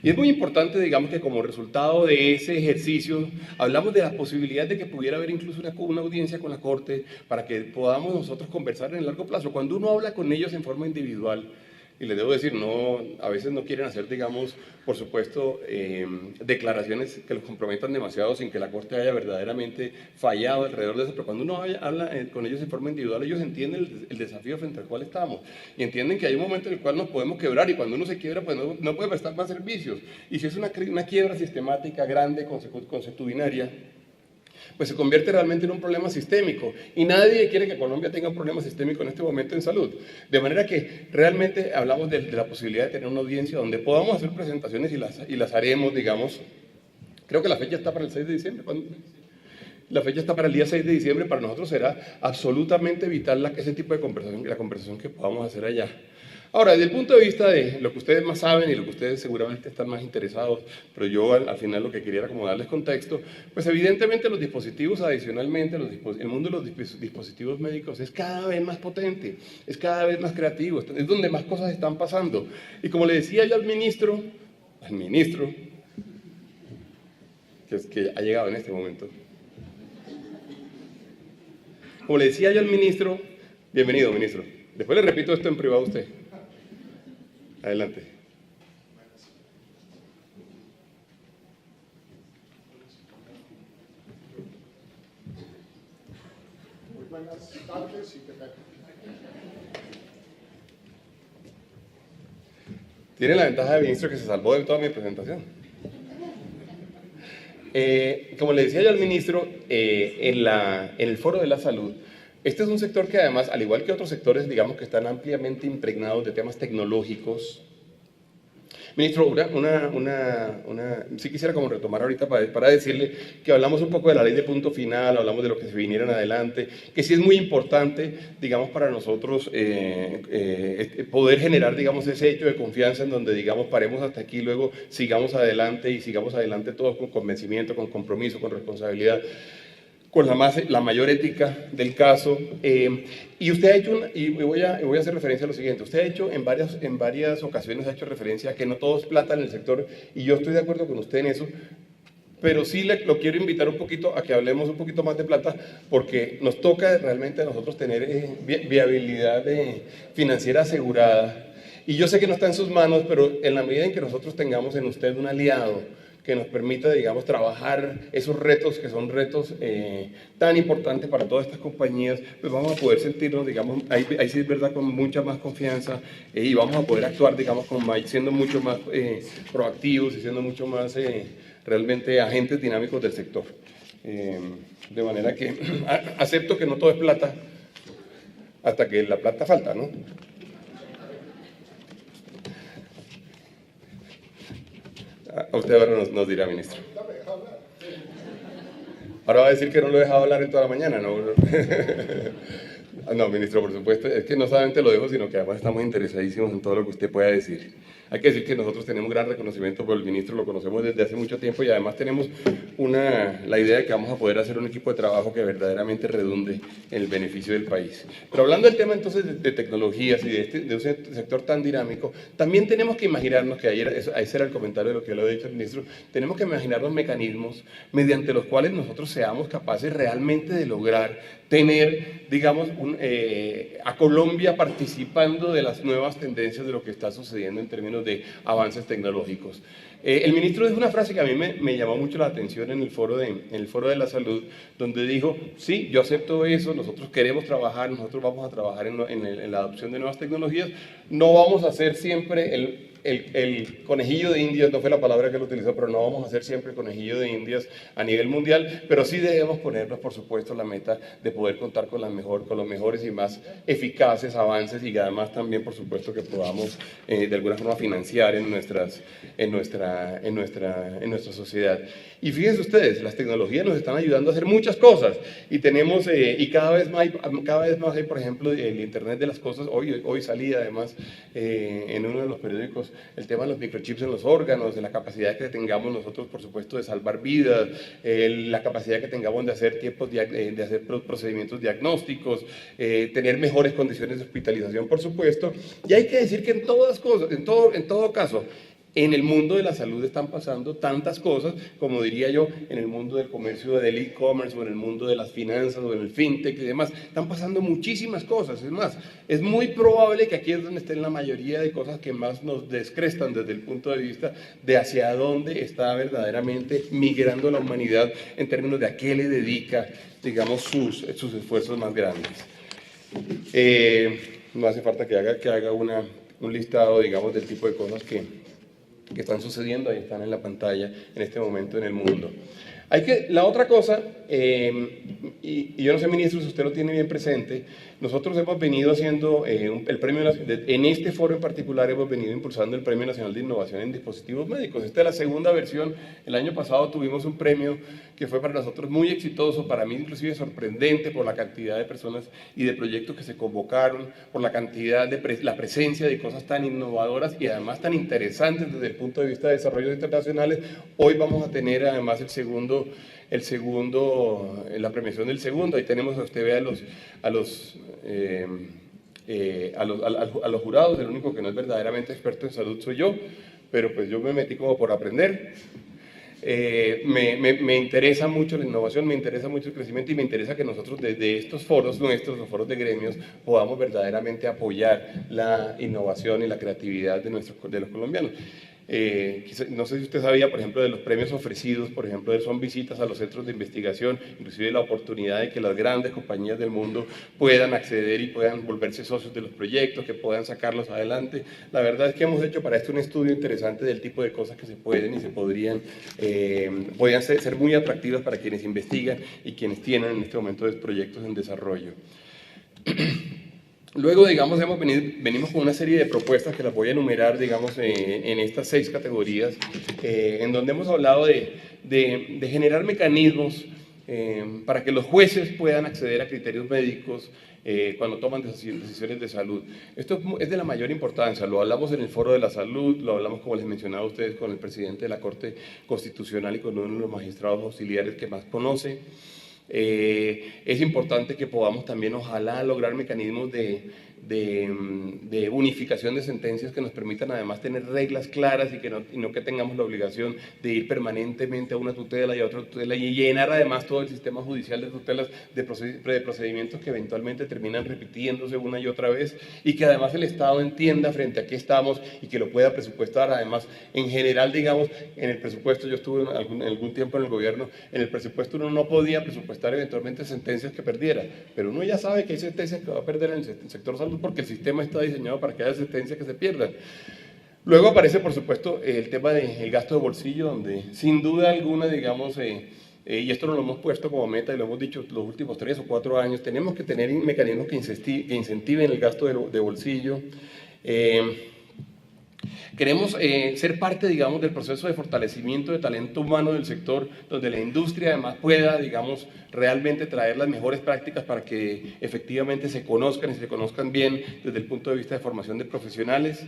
Speaker 2: Y es muy importante, digamos, que como resultado de ese ejercicio, hablamos de la posibilidad de que pudiera haber incluso una audiencia con la Corte para que podamos nosotros conversar en el largo plazo. Cuando uno habla con ellos en forma individual, y les debo decir, a veces no quieren hacer, digamos, por supuesto, declaraciones que los comprometan demasiado sin que la Corte haya verdaderamente fallado alrededor de eso, pero cuando uno habla con ellos en forma individual, ellos entienden el desafío frente al cual estamos y entienden que hay un momento en el cual nos podemos quebrar y cuando uno se quiebra, pues no puede prestar más servicios. Y si es una quiebra sistemática, grande, consuetudinaria, pues se convierte realmente en un problema sistémico y nadie quiere que Colombia tenga un problema sistémico en este momento en salud. De manera que realmente hablamos de la posibilidad de tener una audiencia donde podamos hacer presentaciones y las haremos, digamos, creo que la fecha está para el 6 de diciembre. La fecha está para el día 6 de diciembre, para nosotros será absolutamente vital ese tipo de conversación, la conversación que podamos hacer allá. Ahora, desde el punto de vista de lo que ustedes más saben y lo que ustedes seguramente están más interesados, pero yo al final lo que quería era como darles contexto, pues evidentemente los dispositivos adicionalmente, el mundo de los dispositivos médicos es cada vez más potente, es cada vez más creativo, es donde más cosas están pasando. Y como le decía yo al ministro, que ha llegado en este momento, como le decía yo al ministro, bienvenido ministro, después le repito esto en privado a usted. Adelante.
Speaker 3: Muy buenas tardes y qué tal.
Speaker 2: Tiene la ventaja de ministro que se salvó de toda mi presentación. Como le decía yo al ministro, en el Foro de la Salud, este es un sector que además, al igual que otros sectores, digamos que están ampliamente impregnados de temas tecnológicos. Ministro, sí quisiera como retomar ahorita para decirle que hablamos un poco de la ley de punto final, hablamos de lo que se viniera en adelante, que sí es muy importante, digamos, para nosotros poder generar, digamos, ese hecho de confianza en donde, digamos, paremos hasta aquí, luego sigamos adelante y sigamos adelante todos con convencimiento, con compromiso, con responsabilidad, con la mayor ética del caso. Y usted ha hecho, y voy a hacer referencia a lo siguiente, usted ha hecho en varias ocasiones, ha hecho referencia a que no todo es plata en el sector, y yo estoy de acuerdo con usted en eso, pero sí lo quiero invitar un poquito a que hablemos un poquito más de plata, porque nos toca realmente a nosotros tener viabilidad financiera asegurada, y yo sé que no está en sus manos, pero en la medida en que nosotros tengamos en usted un aliado, que nos permita, digamos, trabajar esos retos que son retos tan importantes para todas estas compañías, pues vamos a poder sentirnos, digamos, ahí sí es verdad, con mucha más confianza y vamos a poder actuar, digamos, siendo mucho más proactivos y siendo mucho más realmente agentes dinámicos del sector. De manera que acepto que no todo es plata hasta que la plata falta, ¿no? A usted ahora nos dirá, ministro. Ahora va a decir que no lo he dejado hablar en toda la mañana, ¿no? No, ministro, por supuesto, es que no solamente lo dejo, sino que además estamos interesadísimos en todo lo que usted pueda decir. Hay que decir que nosotros tenemos gran reconocimiento por el ministro, lo conocemos desde hace mucho tiempo y además tenemos la idea de que vamos a poder hacer un equipo de trabajo que verdaderamente redunde en el beneficio del país. Pero hablando del tema entonces de tecnologías y de un sector tan dinámico, también tenemos que imaginarnos, que ese era el comentario de lo que le he dicho al ministro, tenemos que imaginarnos mecanismos mediante los cuales nosotros seamos capaces realmente de lograr tener, digamos, a Colombia participando de las nuevas tendencias de lo que está sucediendo en términos de avances tecnológicos. El ministro dijo una frase que a mí me llamó mucho la atención en el foro de la salud, donde dijo, sí, yo acepto eso, nosotros queremos trabajar, nosotros vamos a trabajar en la adopción de nuevas tecnologías, no vamos a ser siempre el conejillo de Indias, no fue la palabra que él utilizó, pero no vamos a ser siempre conejillo de Indias a nivel mundial, pero sí debemos ponernos, por supuesto, la meta de poder contar con los mejores y más eficaces avances y además también, por supuesto, que podamos de alguna forma financiar en nuestra sociedad. Y fíjense ustedes, las tecnologías nos están ayudando a hacer muchas cosas y tenemos, y cada vez más hay, por ejemplo, el Internet de las cosas. Hoy salía además en uno de los periódicos el tema de los microchips en los órganos, de la capacidad que tengamos nosotros, por supuesto, de salvar vidas, la capacidad que tengamos de hacer de hacer procedimientos diagnósticos, tener mejores condiciones de hospitalización, por supuesto. Y hay que decir que en todo caso, en el mundo de la salud están pasando tantas cosas, como diría yo, en el mundo del comercio, del e-commerce, o en el mundo de las finanzas, o en el fintech y demás. Están pasando muchísimas cosas. Es más, es muy probable que aquí es donde estén la mayoría de cosas que más nos descrestan desde el punto de vista de hacia dónde está verdaderamente migrando la humanidad en términos de a qué le dedica, digamos, sus esfuerzos más grandes. No hace falta que haga un listado, digamos, del tipo de cosas que están sucediendo, ahí están en la pantalla en este momento en el mundo. La otra cosa, y yo no sé, ministro, si usted lo tiene bien presente, nosotros hemos venido haciendo el premio, en este foro en particular hemos venido impulsando el Premio Nacional de Innovación en Dispositivos Médicos. Esta es la segunda versión. El año pasado tuvimos un premio que fue para nosotros muy exitoso, para mí inclusive sorprendente por la cantidad de personas y de proyectos que se convocaron, por la cantidad la presencia de cosas tan innovadoras y además tan interesantes desde el punto de vista de desarrollos internacionales. Hoy vamos a tener además la premiación del segundo. Ahí tenemos, usted ve a los jurados. El único que no es verdaderamente experto en salud soy yo, pero pues yo me metí como por aprender. Me interesa mucho la innovación, me interesa mucho el crecimiento y me interesa que nosotros desde estos foros nuestros, los foros de gremios, podamos verdaderamente apoyar la innovación y la creatividad de los colombianos. No sé si usted sabía, por ejemplo, de los premios ofrecidos, por ejemplo, son visitas a los centros de investigación, inclusive la oportunidad de que las grandes compañías del mundo puedan acceder y puedan volverse socios de los proyectos, que puedan sacarlos adelante. La verdad es que hemos hecho para esto un estudio interesante del tipo de cosas que se pueden y se podrían ser muy atractivas para quienes investigan y quienes tienen en este momento proyectos en desarrollo. Luego, digamos, venimos con una serie de propuestas que las voy a enumerar, digamos, en estas 6 categorías, en donde hemos hablado de generar mecanismos para que los jueces puedan acceder a criterios médicos cuando toman decisiones de salud. Esto es de la mayor importancia, lo hablamos en el Foro de la Salud, lo hablamos, como les mencionaba a ustedes, con el presidente de la Corte Constitucional y con uno de los magistrados auxiliares que más conoce. Es importante que podamos también, ojalá, lograr mecanismos de unificación de sentencias que nos permitan además tener reglas claras y no que tengamos la obligación de ir permanentemente a una tutela y a otra tutela y llenar además todo el sistema judicial de tutelas de procedimientos que eventualmente terminan repitiéndose una y otra vez, y que además el Estado entienda frente a qué estamos y que lo pueda presupuestar. Además, en general, digamos, en el presupuesto, yo estuve en algún tiempo en el gobierno, en el presupuesto uno no podía presupuestar eventualmente sentencias que perdiera, pero uno ya sabe que hay sentencias que va a perder en el sector salud porque el sistema está diseñado para que haya sentencias que se pierdan. Luego aparece, por supuesto, el tema del gasto de bolsillo, donde sin duda alguna, digamos, y esto nos lo hemos puesto como meta y lo hemos dicho los últimos 3 o 4 años, tenemos que tener mecanismos que incentiven el gasto de bolsillo. Queremos ser parte, digamos, del proceso de fortalecimiento de talento humano del sector, donde la industria además pueda, digamos, realmente traer las mejores prácticas para que efectivamente se conozcan y se conozcan bien desde el punto de vista de formación de profesionales.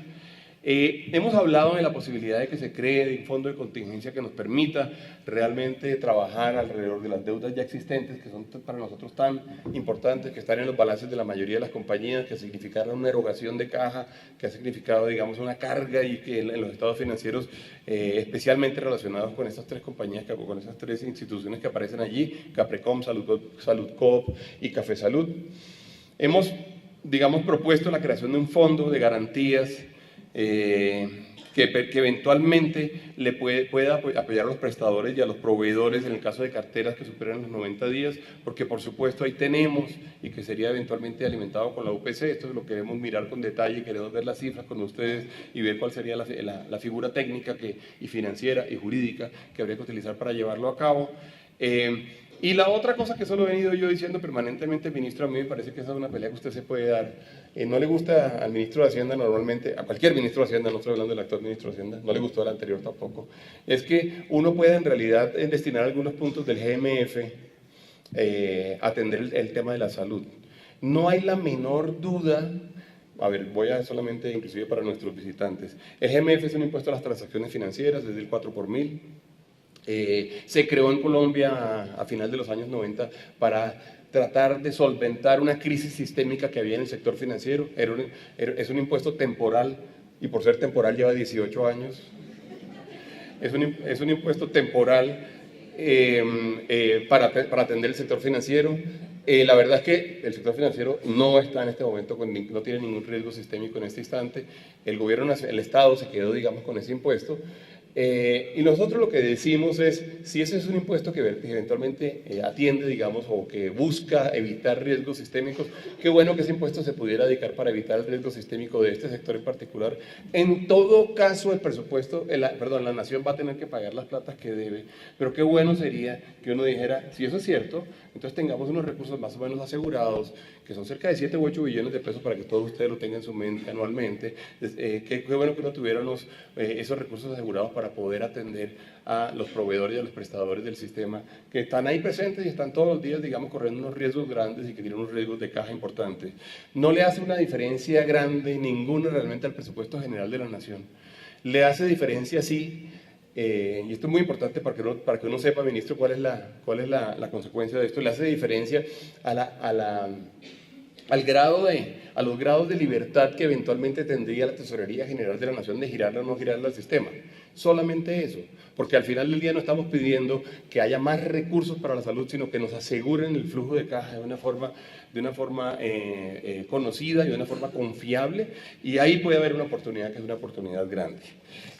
Speaker 2: Hemos hablado de la posibilidad de que se cree un fondo de contingencia que nos permita realmente trabajar alrededor de las deudas ya existentes, que son para nosotros tan importantes, que están en los balances de la mayoría de las compañías, que significaron una erogación de caja, que ha significado, digamos, una carga, y que en los estados financieros, especialmente relacionados con estas 3 compañías, con esas 3 instituciones que aparecen allí, Caprecom, Saludcoop y Café Salud. Hemos, digamos, propuesto la creación de un fondo de garantías que eventualmente le pueda apoyar a los prestadores y a los proveedores en el caso de carteras que superan los 90 días, porque por supuesto ahí tenemos, y que sería eventualmente alimentado con la UPC, esto es lo que queremos mirar con detalle, queremos ver las cifras con ustedes y ver cuál sería la figura técnica y financiera y jurídica que habría que utilizar para llevarlo a cabo. Y la otra cosa que solo he venido yo diciendo permanentemente, ministro, a mí me parece que esa es una pelea que usted se puede dar. No le gusta al ministro de Hacienda normalmente, a cualquier ministro de Hacienda, no estoy hablando del actual ministro de Hacienda, no le gustó al anterior tampoco, es que uno puede en realidad destinar algunos puntos del GMF a atender el tema de la salud. No hay la menor duda. A ver, voy a solamente, inclusive para nuestros visitantes. El GMF es un impuesto a las transacciones financieras, desde el 4 por mil. Se creó en Colombia a final de los años 90 para tratar de solventar una crisis sistémica que había en el sector financiero. Es un impuesto temporal, y por ser temporal lleva 18 años. Es un impuesto temporal para atender el sector financiero. La verdad es que el sector financiero no está en este momento, no tiene ningún riesgo sistémico en este instante. El Estado se quedó, digamos, con ese impuesto. Y nosotros lo que decimos es, si ese es un impuesto que eventualmente atiende, digamos, o que busca evitar riesgos sistémicos, qué bueno que ese impuesto se pudiera dedicar para evitar el riesgo sistémico de este sector en particular. En todo caso, el presupuesto, la nación va a tener que pagar las platas que debe, pero qué bueno sería que uno dijera, si eso es cierto, entonces tengamos unos recursos más o menos asegurados, que son cerca de 7 u 8 billones de pesos para que todos ustedes lo tengan en su mente anualmente. Qué bueno que uno tuviéramos esos recursos asegurados para poder atender a los proveedores y a los prestadores del sistema que están ahí presentes y están todos los días, digamos, corriendo unos riesgos grandes y que tienen unos riesgos de caja importantes. No le hace una diferencia grande, ninguna realmente al presupuesto general de la nación. Le hace diferencia, sí, y esto es muy importante para que uno sepa, ministro, cuál es la consecuencia de esto. Le hace diferencia a los grados de libertad que eventualmente tendría la Tesorería General de la Nación de girarla o no girarla al sistema. Solamente eso, porque al final del día no estamos pidiendo que haya más recursos para la salud, sino que nos aseguren el flujo de caja de una forma conocida y de una forma confiable, y ahí puede haber una oportunidad que es una oportunidad grande.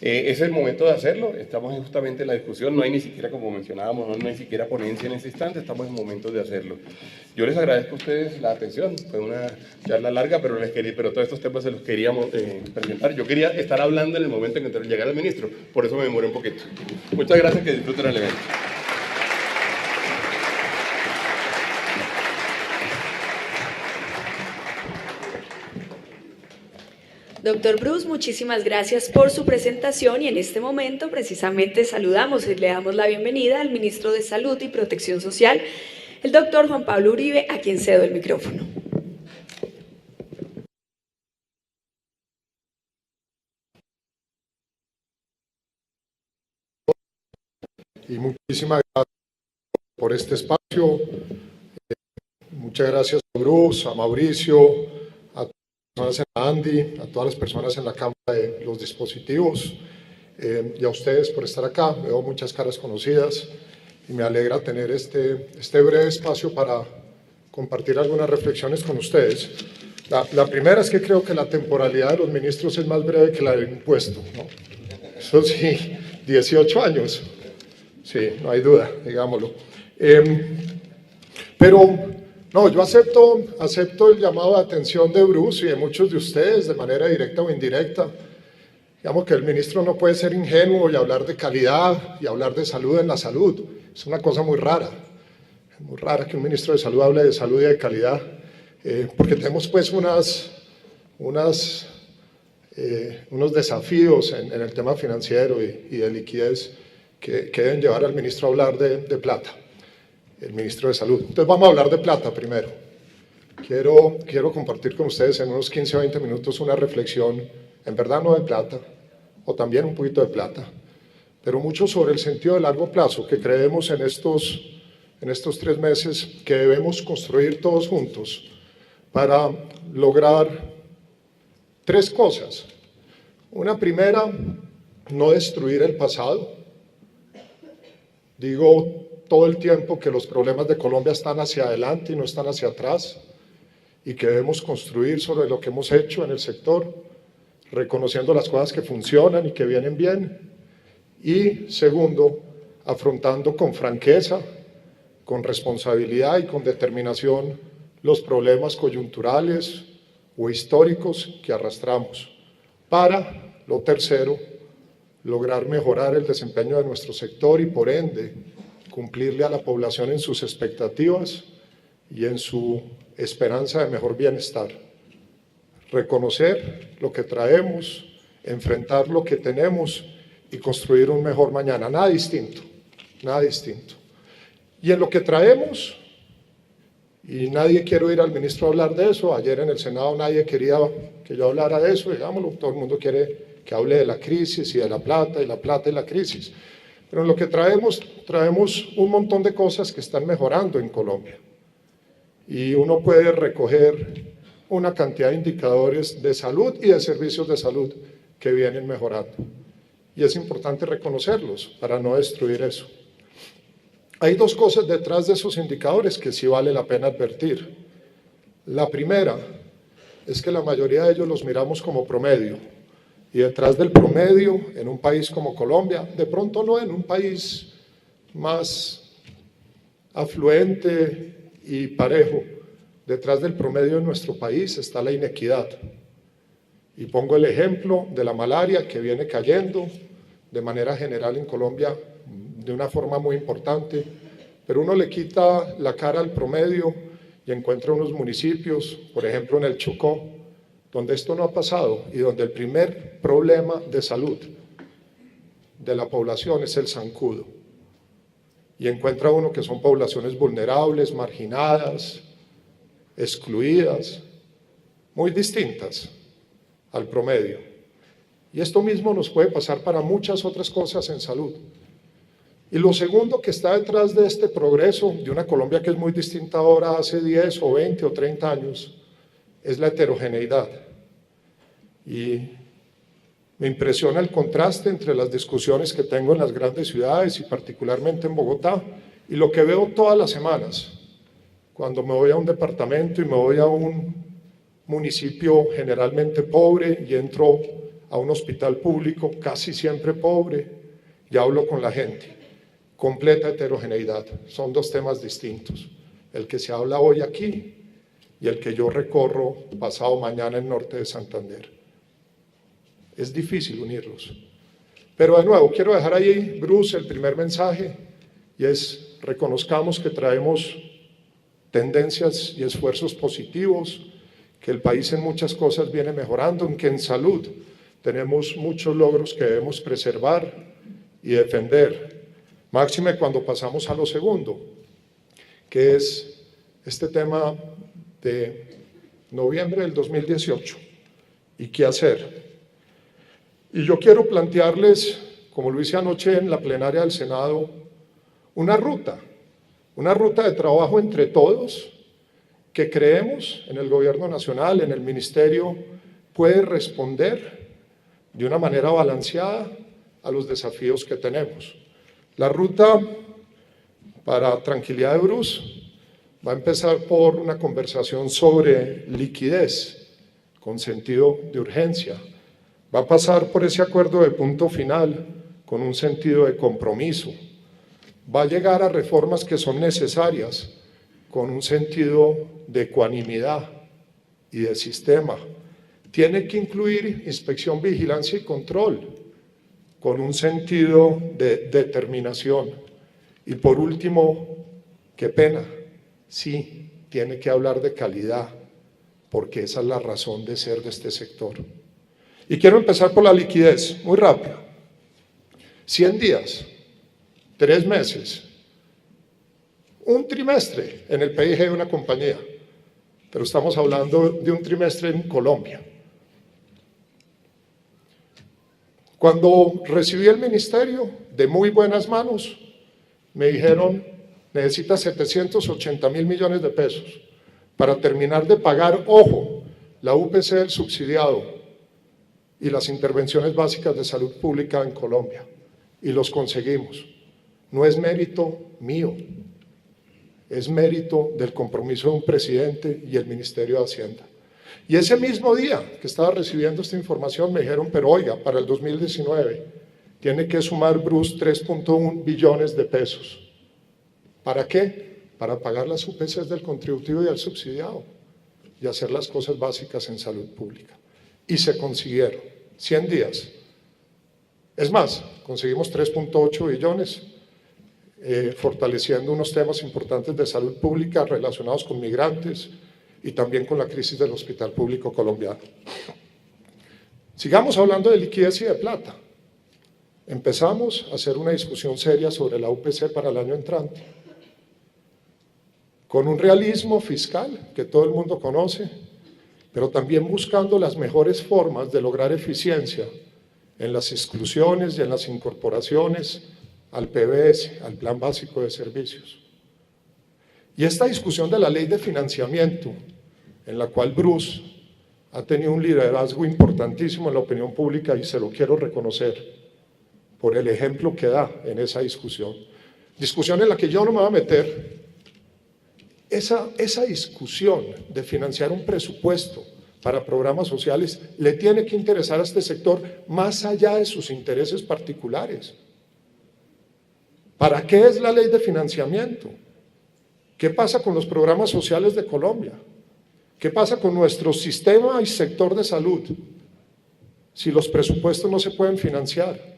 Speaker 2: Es el momento de hacerlo, estamos justamente en la discusión, no hay ni siquiera, como mencionábamos, no hay ni siquiera ponencia en este instante, estamos en momentos de hacerlo. Yo les agradezco a ustedes la atención, fue una charla larga, pero todos estos temas se los queríamos presentar. Yo quería estar hablando en el momento en que llegara el ministro, por eso me demoré un poquito. Muchas gracias, que disfruten el evento.
Speaker 1: Doctor Bruce, muchísimas gracias por su presentación y en este momento precisamente saludamos y le damos la bienvenida al ministro de Salud y Protección Social, el doctor Juan Pablo Uribe, a quien cedo el micrófono.
Speaker 3: Y muchísimas gracias por este espacio. Muchas gracias a Bruce, a Mauricio, a todas las personas en la ANDI, a todas las personas en la Cámara de los Dispositivos y a ustedes por estar acá. Veo muchas caras conocidas y me alegra tener este breve espacio para compartir algunas reflexiones con ustedes. La primera es que creo que la temporalidad de los ministros es más breve que la del impuesto, ¿no? Eso sí, 18 años. Sí, no hay duda, digámoslo. Pero no, yo acepto el llamado de atención de Bruce y de muchos de ustedes, de manera directa o indirecta. Digamos que el ministro no puede ser ingenuo y hablar de calidad y hablar de salud en la salud. Es una cosa muy rara. Es muy rara que un ministro de salud hable de salud y de calidad, porque tenemos pues unos desafíos en el tema financiero y de liquidez que deben llevar al ministro a hablar de plata, el ministro de Salud. Entonces vamos a hablar de plata primero. Quiero compartir con ustedes en unos 15 o 20 minutos una reflexión, en verdad no de plata, o también un poquito de plata, pero mucho sobre el sentido de largo plazo que creemos en estos 3 meses que debemos construir todos juntos para lograr 3 cosas. Una primera, no destruir el pasado. Digo todo el tiempo que los problemas de Colombia están hacia adelante y no están hacia atrás, y que debemos construir sobre lo que hemos hecho en el sector, reconociendo las cosas que funcionan y que vienen bien. Y segundo, afrontando con franqueza, con responsabilidad y con determinación los problemas coyunturales o históricos que arrastramos. Para, lo tercero, lograr mejorar el desempeño de nuestro sector y, por ende, cumplirle a la población en sus expectativas y en su esperanza de mejor bienestar. Reconocer lo que traemos, enfrentar lo que tenemos y construir un mejor mañana. Nada distinto, nada distinto. Y en lo que traemos, y nadie quiere oír al ministro hablar de eso, ayer en el Senado nadie quería que yo hablara de eso, digámoslo, todo el mundo quiere que hable de la crisis y de la plata y la crisis. Pero en lo que traemos un montón de cosas que están mejorando en Colombia. Y uno puede recoger una cantidad de indicadores de salud y de servicios de salud que vienen mejorando. Y es importante reconocerlos para no destruir eso. Hay dos cosas detrás de esos indicadores que sí vale la pena advertir. La primera es que la mayoría de ellos los miramos como promedio. Y detrás del promedio, en un país como Colombia, de pronto no en un país más afluente y parejo, detrás del promedio de nuestro país está la inequidad. Y pongo el ejemplo de la malaria que viene cayendo de manera general en Colombia de una forma muy importante, pero uno le quita la cara al promedio y encuentra unos municipios, por ejemplo en el Chocó, donde esto no ha pasado y donde el primer problema de salud de la población es el zancudo. Y encuentra uno que son poblaciones vulnerables, marginadas, excluidas, muy distintas al promedio. Y esto mismo nos puede pasar para muchas otras cosas en salud. Y lo segundo que está detrás de este progreso, de una Colombia que es muy distinta ahora hace 10 o 20 o 30 años, es la heterogeneidad. Y me impresiona el contraste entre las discusiones que tengo en las grandes ciudades y particularmente en Bogotá y lo que veo todas las semanas, cuando me voy a un departamento y me voy a un municipio generalmente pobre y entro a un hospital público casi siempre pobre y hablo con la gente. Completa heterogeneidad, son dos temas distintos, el que se habla hoy aquí y el que yo recorro pasado mañana en norte de Santander. Es difícil unirlos, pero de nuevo quiero dejar ahí, Bruce, el primer mensaje, y es: reconozcamos que traemos tendencias y esfuerzos positivos, que el país en muchas cosas viene mejorando, en que en salud tenemos muchos logros que debemos preservar y defender. Máxime cuando pasamos a lo segundo, que es este tema de noviembre del 2018 y qué hacer. Y yo quiero plantearles, como lo hice anoche en la plenaria del Senado, una ruta de trabajo entre todos que creemos en el gobierno nacional, en el ministerio, puede responder de una manera balanceada a los desafíos que tenemos. La ruta, para tranquilidad de Bruce, va a empezar por una conversación sobre liquidez, con sentido de urgencia. Va a pasar por ese acuerdo de punto final, con un sentido de compromiso. Va a llegar a reformas que son necesarias, con un sentido de ecuanimidad y de sistema. Tiene que incluir inspección, vigilancia y control, con un sentido de determinación. Y por último, qué pena, sí, tiene que hablar de calidad, porque esa es la razón de ser de este sector. Y quiero empezar por la liquidez, muy rápido. 100 días, 3 meses, un trimestre en el PIG de una compañía, pero estamos hablando de un trimestre en Colombia. Cuando recibí el ministerio, de muy buenas manos, me dijeron: necesita 780.000 millones de pesos para terminar de pagar, ojo, la UPC del subsidiado y las intervenciones básicas de salud pública en Colombia. Y los conseguimos. No es mérito mío, es mérito del compromiso de un presidente y el Ministerio de Hacienda. Y ese mismo día que estaba recibiendo esta información me dijeron, pero oiga, para el 2019 tiene que sumar Bruce 3.1 billones de pesos. ¿Para qué? Para pagar las UPCs del contributivo y del subsidiado y hacer las cosas básicas en salud pública. Y se consiguieron, 100 días. Es más, conseguimos 3.8 billones, fortaleciendo unos temas importantes de salud pública relacionados con migrantes y también con la crisis del hospital público colombiano. Sigamos hablando de liquidez y de plata. Empezamos a hacer una discusión seria sobre la UPC para el año entrante, con un realismo fiscal que todo el mundo conoce, pero también buscando las mejores formas de lograr eficiencia en las exclusiones y en las incorporaciones al PBS, al Plan Básico de Servicios. Y esta discusión de la ley de financiamiento, en la cual Bruce ha tenido un liderazgo importantísimo en la opinión pública y se lo quiero reconocer por el ejemplo que da en esa discusión en la que yo no me voy a meter. Esa discusión de financiar un presupuesto para programas sociales le tiene que interesar a este sector más allá de sus intereses particulares. ¿Para qué es la ley de financiamiento? ¿Qué pasa con los programas sociales de Colombia? ¿Qué pasa con nuestro sistema y sector de salud si los presupuestos no se pueden financiar?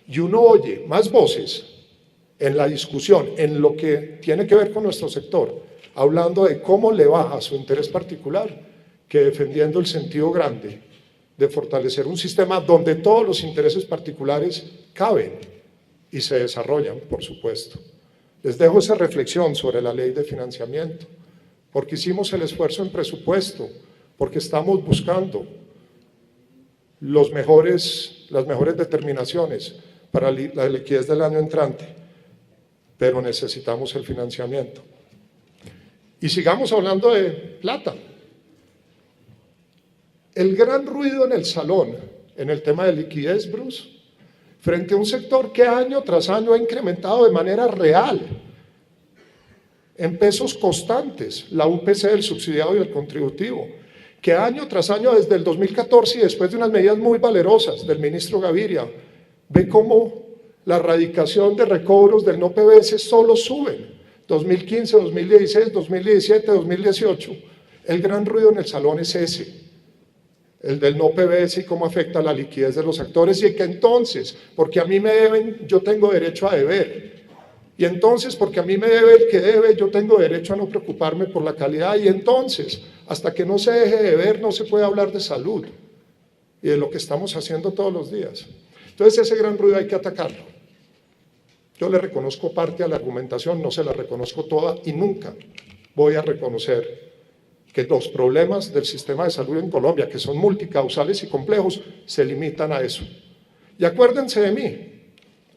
Speaker 3: Y uno oye más voces en la discusión, en lo que tiene que ver con nuestro sector, hablando de cómo le baja su interés particular, que defendiendo el sentido grande de fortalecer un sistema donde todos los intereses particulares caben y se desarrollan, por supuesto. Les dejo esa reflexión sobre la ley de financiamiento, porque hicimos el esfuerzo en presupuesto, porque estamos buscando las mejores determinaciones para la liquidez del año entrante, pero necesitamos el financiamiento. Y sigamos hablando de plata. El gran ruido en el salón, en el tema de liquidez, Bruce, frente a un sector que año tras año ha incrementado de manera real, en pesos constantes, la UPC del subsidiado y el contributivo, que año tras año desde el 2014 y después de unas medidas muy valerosas del ministro Gaviria, ve cómo la erradicación de recobros del no PBS solo suben, 2015, 2016, 2017, 2018. El gran ruido en el salón es ese, el del no PBS y cómo afecta la liquidez de los actores, y que entonces, porque a mí me deben, yo tengo derecho a deber, y entonces porque a mí me debe el que debe, yo tengo derecho a no preocuparme por la calidad, y entonces, hasta que no se deje de ver, no se puede hablar de salud y de lo que estamos haciendo todos los días. Entonces ese gran ruido hay que atacarlo. Yo le reconozco parte a la argumentación, no se la reconozco toda, y nunca voy a reconocer que los problemas del sistema de salud en Colombia, que son multicausales y complejos, se limitan a eso. Y acuérdense de mí,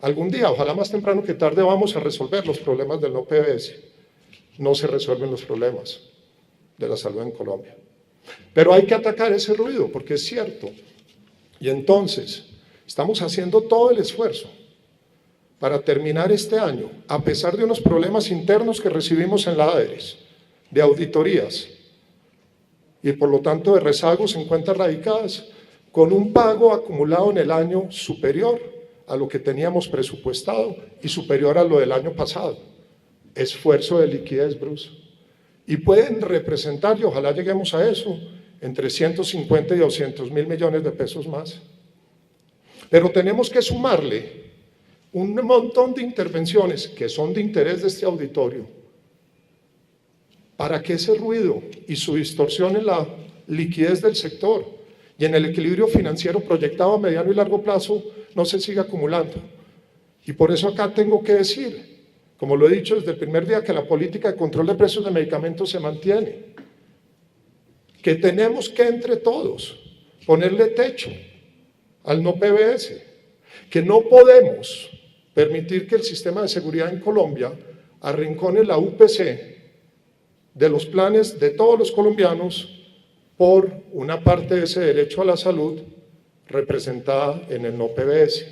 Speaker 3: algún día, ojalá más temprano que tarde, vamos a resolver los problemas del no PBS. No se resuelven los problemas de la salud en Colombia. Pero hay que atacar ese ruido, porque es cierto. Y entonces, estamos haciendo todo el esfuerzo para terminar este año, a pesar de unos problemas internos que recibimos en la ADERES, de auditorías, y por lo tanto de rezagos en cuentas radicadas, con un pago acumulado en el año superior a lo que teníamos presupuestado y superior a lo del año pasado. Esfuerzo de liquidez, Bruce. Y pueden representar, y ojalá lleguemos a eso, entre 150 y 200 mil millones de pesos más. Pero tenemos que sumarle un montón de intervenciones que son de interés de este auditorio, para que ese ruido y su distorsión en la liquidez del sector y en el equilibrio financiero proyectado a mediano y largo plazo no se siga acumulando. Y por eso acá tengo que decir, como lo he dicho desde el primer día, que la política de control de precios de medicamentos se mantiene, que tenemos que entre todos ponerle techo al no PBS, que no podemos permitir que el sistema de seguridad en Colombia arrincone la UPC de los planes de todos los colombianos por una parte de ese derecho a la salud representada en el no PBS.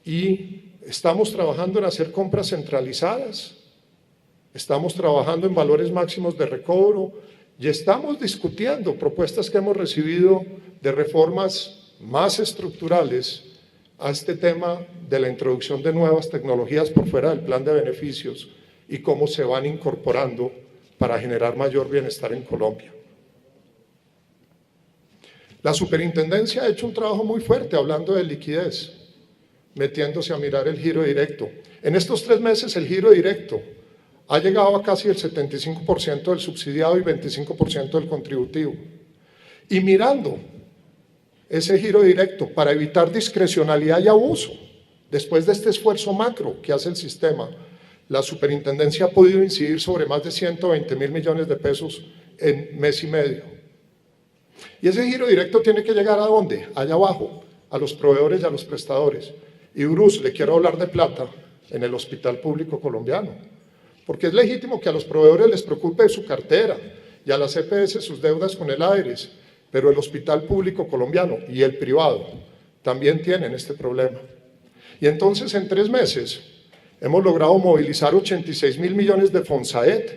Speaker 3: Y estamos trabajando en hacer compras centralizadas, estamos trabajando en valores máximos de recobro Y estamos discutiendo propuestas que hemos recibido de reformas más estructurales a este tema de la introducción de nuevas tecnologías por fuera del plan de beneficios y cómo se van incorporando para generar mayor bienestar en Colombia. La superintendencia ha hecho un trabajo muy fuerte hablando de liquidez, metiéndose a mirar el giro directo. En estos 3 meses el giro directo ha llegado a casi el 75% del subsidiado y 25% del contributivo. Y mirando ese giro directo para evitar discrecionalidad y abuso, después de este esfuerzo macro que hace el sistema, la superintendencia ha podido incidir sobre más de 120.000 millones de pesos en mes y medio. Y ese giro directo tiene que llegar ¿a dónde? Allá abajo, a los proveedores y a los prestadores. Y Bruce, le quiero hablar de plata en el hospital público colombiano, porque es legítimo que a los proveedores les preocupe su cartera y a las EPS sus deudas con el AERES, pero el hospital público colombiano y el privado también tienen este problema. Y entonces en 3 meses hemos logrado movilizar 86.000 millones de Fonsaed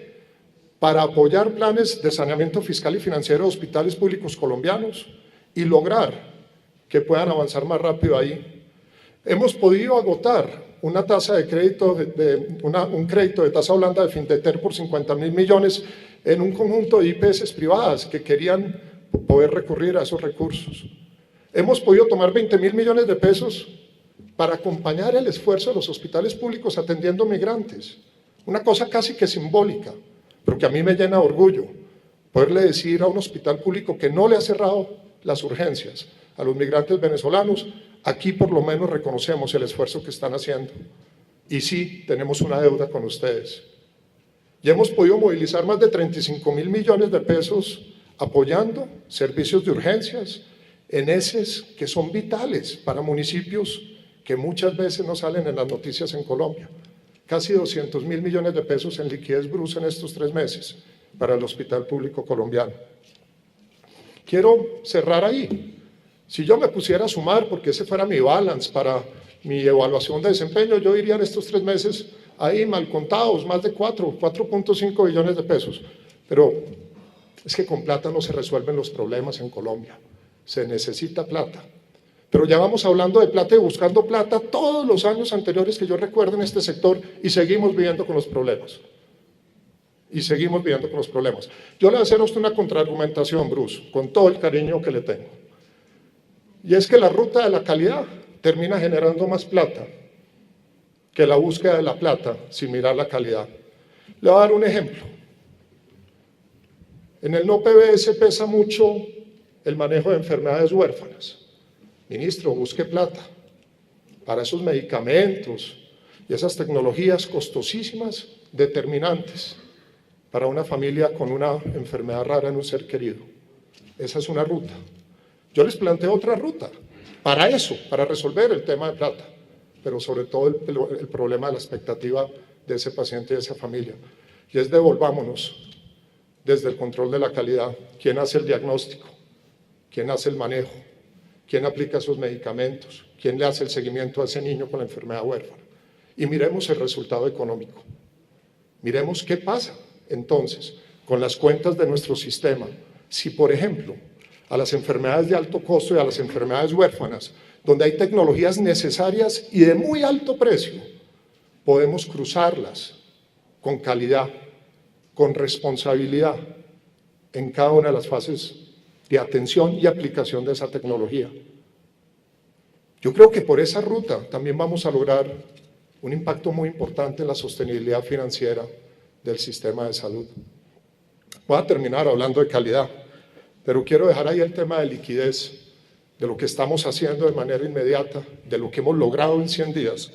Speaker 3: para apoyar planes de saneamiento fiscal y financiero de hospitales públicos colombianos y lograr que puedan avanzar más rápido ahí. Hemos podido agotar una tasa de crédito, un crédito de tasa blanda de Findeter por 50.000 millones en un conjunto de IPS privadas que querían poder recurrir a esos recursos. Hemos podido tomar 20.000 millones de pesos para acompañar el esfuerzo de los hospitales públicos atendiendo migrantes. Una cosa casi que simbólica, pero que a mí me llena de orgullo, poderle decir a un hospital público que no le ha cerrado las urgencias a los migrantes venezolanos: aquí por lo menos reconocemos el esfuerzo que están haciendo. Y sí, tenemos una deuda con ustedes. Y hemos podido movilizar más de 35.000 millones de pesos apoyando servicios de urgencias en eses que son vitales para municipios que muchas veces no salen en las noticias en Colombia. Casi 200.000 millones de pesos en liquidez Bruce en estos 3 meses para el hospital público colombiano. Quiero cerrar ahí. Si yo me pusiera a sumar, porque ese fuera mi balance para mi evaluación de desempeño, yo diría en estos 3 meses, ahí mal contados, más de 4.5 billones de pesos. Pero es que con plata no se resuelven los problemas en Colombia, se necesita plata. Pero ya vamos hablando de plata y buscando plata todos los años anteriores que yo recuerdo en este sector y seguimos viviendo con los problemas. Yo le voy a hacer a usted una contraargumentación, Bruce, con todo el cariño que le tengo. Y es que la ruta de la calidad termina generando más plata que la búsqueda de la plata sin mirar la calidad. Le voy a dar un ejemplo. En el no PBS pesa mucho el manejo de enfermedades huérfanas. Ministro, busque plata para esos medicamentos y esas tecnologías costosísimas, determinantes para una familia con una enfermedad rara en un ser querido. Esa es una ruta. Yo les planteo otra ruta para eso, para resolver el tema de plata, pero sobre todo el problema de la expectativa de ese paciente y de esa familia. Y es devolvámonos desde el control de la calidad. ¿Quién hace el diagnóstico? ¿Quién hace el manejo? ¿Quién aplica esos medicamentos? ¿Quién le hace el seguimiento a ese niño con la enfermedad huérfana? Y miremos el resultado económico. Miremos qué pasa entonces con las cuentas de nuestro sistema. Si, por ejemplo, a las enfermedades de alto costo y a las enfermedades huérfanas, donde hay tecnologías necesarias y de muy alto precio, podemos cruzarlas con calidad, con responsabilidad en cada una de las fases de atención y aplicación de esa tecnología. Yo creo que por esa ruta también vamos a lograr un impacto muy importante en la sostenibilidad financiera del sistema de salud. Voy a terminar hablando de calidad, pero quiero dejar ahí el tema de liquidez, de lo que estamos haciendo de manera inmediata, de lo que hemos logrado en 100 días,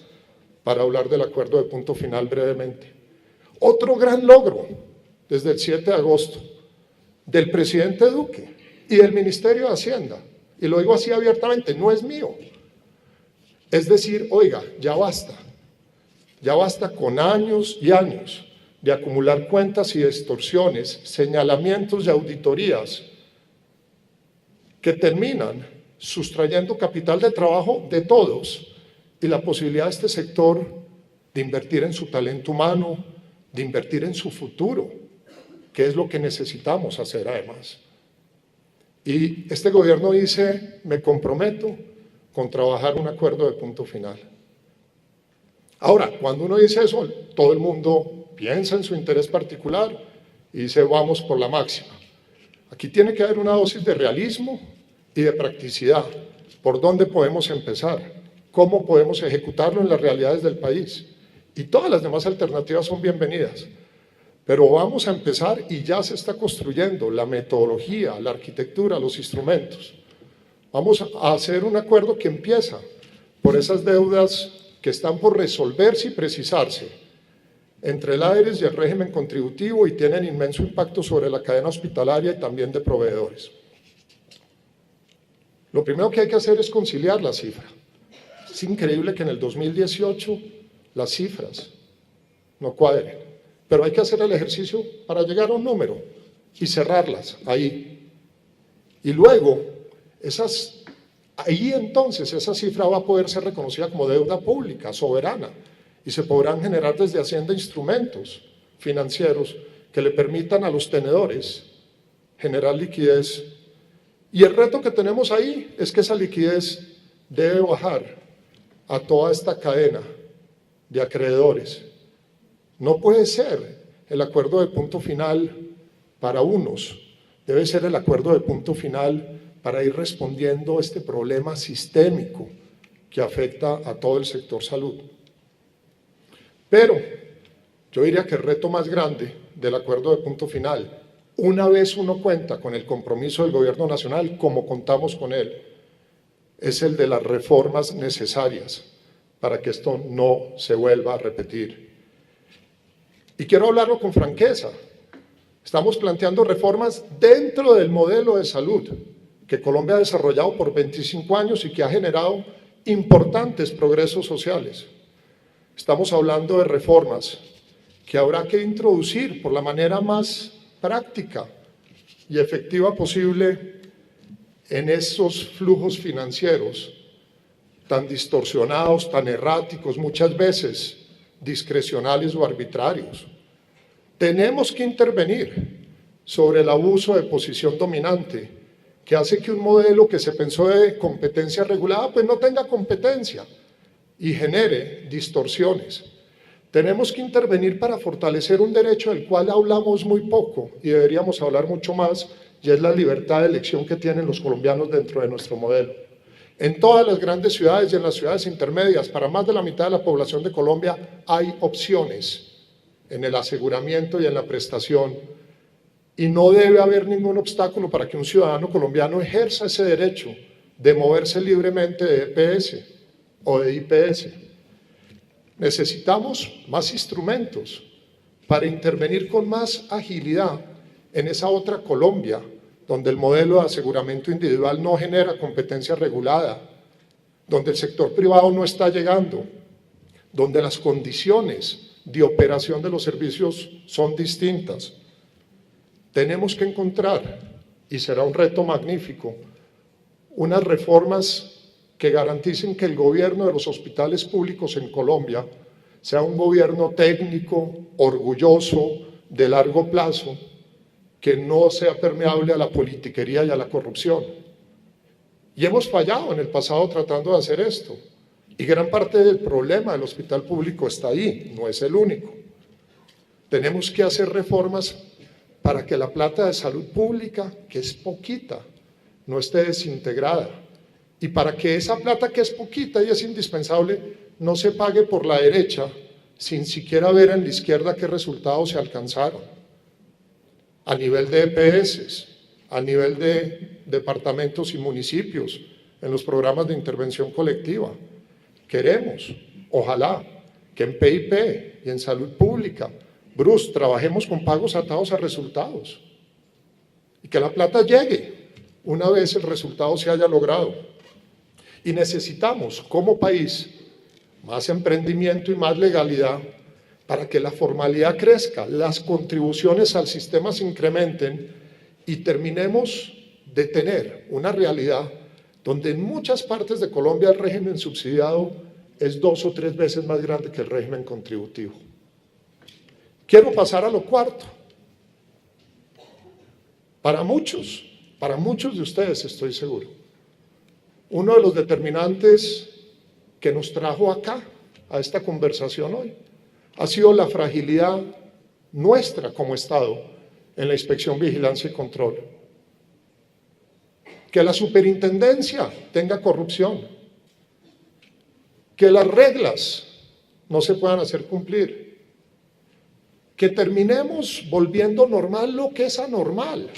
Speaker 3: para hablar del acuerdo de punto final brevemente. Otro gran logro desde el 7 de agosto del presidente Duque y del Ministerio de Hacienda, y lo digo así abiertamente, no es mío. Es decir, oiga, ya basta con años y años de acumular cuentas y extorsiones, señalamientos y auditorías que terminan sustrayendo capital de trabajo de todos y la posibilidad de este sector de invertir en su talento humano, de invertir en su futuro, que es lo que necesitamos hacer además. Y este gobierno dice, me comprometo con trabajar un acuerdo de punto final. Ahora, cuando uno dice eso, todo el mundo piensa en su interés particular y dice, vamos por la máxima. Aquí tiene que haber una dosis de realismo y de practicidad. ¿Por dónde podemos empezar? ¿Cómo podemos ejecutarlo en las realidades del país? Y todas las demás alternativas son bienvenidas. Pero vamos a empezar y ya se está construyendo la metodología, la arquitectura, los instrumentos. Vamos a hacer un acuerdo que empieza por esas deudas que están por resolverse y precisarse entre el AERES y el régimen contributivo y tienen inmenso impacto sobre la cadena hospitalaria y también de proveedores. Lo primero que hay que hacer es conciliar la cifra. Es increíble que en el 2018 las cifras no cuadren, pero hay que hacer el ejercicio para llegar a un número y cerrarlas ahí. Y luego, ahí entonces esa cifra va a poder ser reconocida como deuda pública, soberana, y se podrán generar desde Hacienda instrumentos financieros que le permitan a los tenedores generar liquidez. Y el reto que tenemos ahí es que esa liquidez debe bajar a toda esta cadena de acreedores. No puede ser el acuerdo de punto final para unos, debe ser el acuerdo de punto final para ir respondiendo a este problema sistémico que afecta a todo el sector salud. Pero yo diría que el reto más grande del acuerdo de punto final, una vez uno cuenta con el compromiso del gobierno nacional, como contamos con él, es el de las reformas necesarias para que esto no se vuelva a repetir. Y quiero hablarlo con franqueza. Estamos planteando reformas dentro del modelo de salud que Colombia ha desarrollado por 25 años y que ha generado importantes progresos sociales. Estamos hablando de reformas que habrá que introducir por la manera más práctica y efectiva posible en esos flujos financieros tan distorsionados, tan erráticos, muchas veces discrecionales o arbitrarios. Tenemos que intervenir sobre el abuso de posición dominante que hace que un modelo que se pensó de competencia regulada pues no tenga competencia y genere distorsiones. Tenemos que intervenir para fortalecer un derecho del cual hablamos muy poco y deberíamos hablar mucho más, y es la libertad de elección que tienen los colombianos dentro de nuestro modelo. En todas las grandes ciudades y en las ciudades intermedias, para más de la mitad de la población de Colombia, hay opciones en el aseguramiento y en la prestación, y no debe haber ningún obstáculo para que un ciudadano colombiano ejerza ese derecho de moverse libremente de EPS o de IPS. Necesitamos más instrumentos para intervenir con más agilidad en esa otra Colombia, donde el modelo de aseguramiento individual no genera competencia regulada, donde el sector privado no está llegando, donde las condiciones de operación de los servicios son distintas. Tenemos que encontrar, y será un reto magnífico, unas reformas que garanticen que el gobierno de los hospitales públicos en Colombia sea un gobierno técnico, orgulloso, de largo plazo, que no sea permeable a la politiquería y a la corrupción. Y hemos fallado en el pasado tratando de hacer esto. Y gran parte del problema del hospital público está ahí, no es el único. Tenemos que hacer reformas para que la plata de salud pública, que es poquita, no esté desintegrada. Y para que esa plata que es poquita y es indispensable, no se pague por la derecha sin siquiera ver en la izquierda qué resultados se alcanzaron. A nivel de EPS, a nivel de departamentos y municipios, en los programas de intervención colectiva. Queremos, ojalá, que en PIP y en salud pública, Bruce, trabajemos con pagos atados a resultados y que la plata llegue una vez el resultado se haya logrado. Y necesitamos, como país, más emprendimiento y más legalidad para que la formalidad crezca, las contribuciones al sistema se incrementen y terminemos de tener una realidad donde en muchas partes de Colombia el régimen subsidiado es 2 o 3 veces más grande que el régimen contributivo. Quiero pasar a lo cuarto. Para muchos de ustedes estoy seguro, uno de los determinantes que nos trajo acá, a esta conversación hoy, ha sido la fragilidad nuestra como Estado en la inspección, vigilancia y control. Que la superintendencia tenga corrupción, que las reglas no se puedan hacer cumplir, que terminemos volviendo normal lo que es anormal.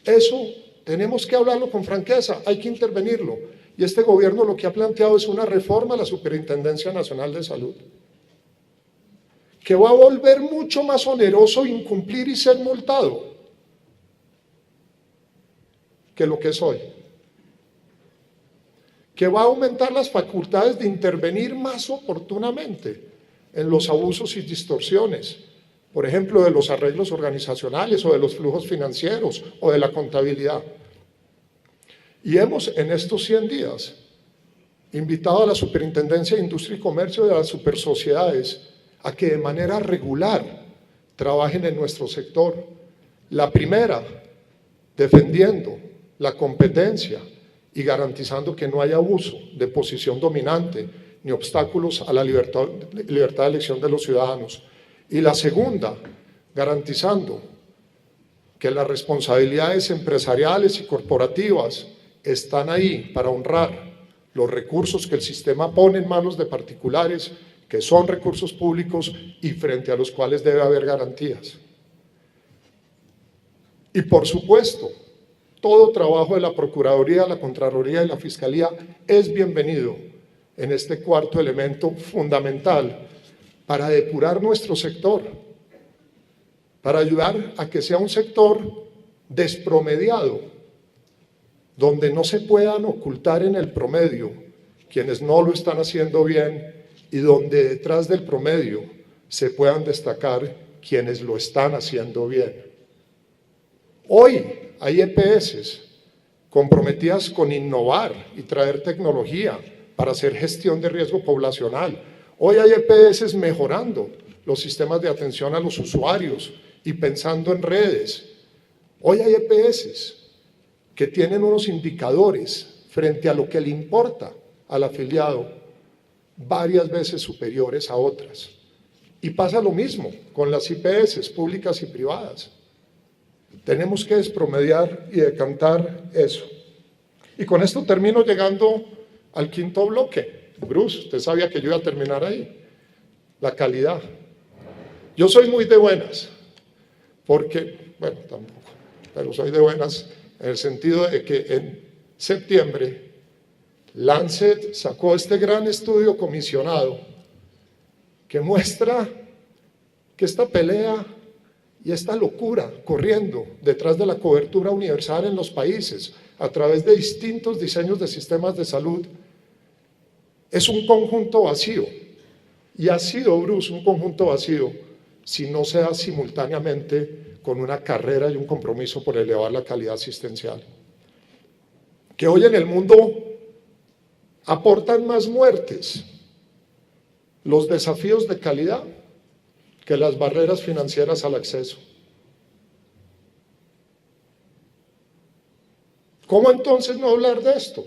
Speaker 3: Eso tenemos que hablarlo con franqueza, hay que intervenirlo. Y este gobierno lo que ha planteado es una reforma a la Superintendencia Nacional de Salud, que va a volver mucho más oneroso incumplir y ser multado que lo que es hoy, que va a aumentar las facultades de intervenir más oportunamente en los abusos y distorsiones, por ejemplo, de los arreglos organizacionales o de los flujos financieros o de la contabilidad. Y hemos en estos 100 días invitado a la Superintendencia de Industria y Comercio y a las supersociedades a que de manera regular trabajen en nuestro sector. La primera, defendiendo la competencia y garantizando que no haya abuso de posición dominante ni obstáculos a la libertad de elección de los ciudadanos. Y la segunda, garantizando que las responsabilidades empresariales y corporativas están ahí para honrar los recursos que el sistema pone en manos de particulares, que son recursos públicos y frente a los cuales debe haber garantías. Y por supuesto, todo trabajo de la Procuraduría, la Contraloría y la Fiscalía es bienvenido en este cuarto elemento fundamental para depurar nuestro sector, para ayudar a que sea un sector despromediado, donde no se puedan ocultar en el promedio quienes no lo están haciendo bien y donde detrás del promedio se puedan destacar quienes lo están haciendo bien. Hoy hay EPS comprometidas con innovar y traer tecnología para hacer gestión de riesgo poblacional. Hoy hay EPS mejorando los sistemas de atención a los usuarios y pensando en redes. Hoy hay EPS que tienen unos indicadores frente a lo que le importa al afiliado varias veces superiores a otras. Y pasa lo mismo con las IPS públicas y privadas. Tenemos que despromediar y decantar eso. Y con esto termino llegando al quinto bloque. Bruce, usted sabía que yo iba a terminar ahí. La calidad. Yo soy muy de buenas, porque, bueno, tampoco, pero soy de buenas en el sentido de que en septiembre Lancet sacó este gran estudio comisionado que muestra que esta pelea y esta locura corriendo detrás de la cobertura universal en los países a través de distintos diseños de sistemas de salud es un conjunto vacío, y ha sido, Bruce, un conjunto vacío si no se da simultáneamente con una carrera y un compromiso por elevar la calidad asistencial. Que hoy en el mundo aportan más muertes los desafíos de calidad que las barreras financieras al acceso. ¿Cómo entonces no hablar de esto?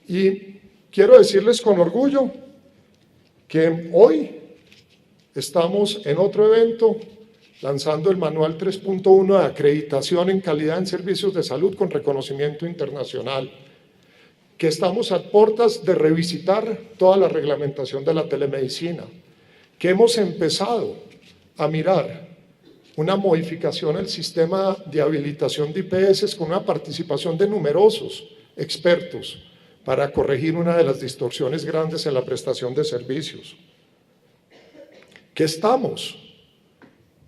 Speaker 3: Y quiero decirles con orgullo que hoy estamos en otro evento lanzando el Manual 3.1 de acreditación en calidad en servicios de salud con reconocimiento internacional, que estamos a puertas de revisitar toda la reglamentación de la telemedicina, que hemos empezado a mirar una modificación al sistema de habilitación de IPS con una participación de numerosos expertos para corregir una de las distorsiones grandes en la prestación de servicios. Que estamos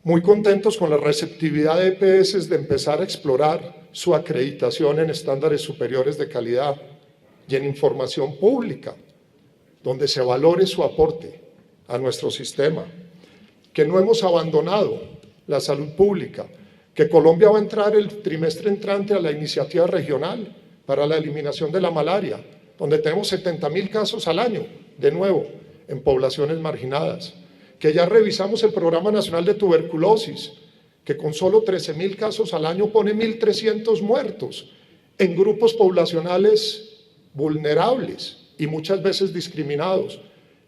Speaker 3: muy contentos con la receptividad de EPS de empezar a explorar su acreditación en estándares superiores de calidad y en información pública, donde se valore su aporte a nuestro sistema. Que no hemos abandonado la salud pública, que Colombia va a entrar el trimestre entrante a la iniciativa regional para la eliminación de la malaria, donde tenemos 70.000 casos al año, de nuevo, en poblaciones marginadas. Que ya revisamos el Programa Nacional de Tuberculosis, que con solo 13.000 casos al año pone 1.300 muertos en grupos poblacionales vulnerables y muchas veces discriminados,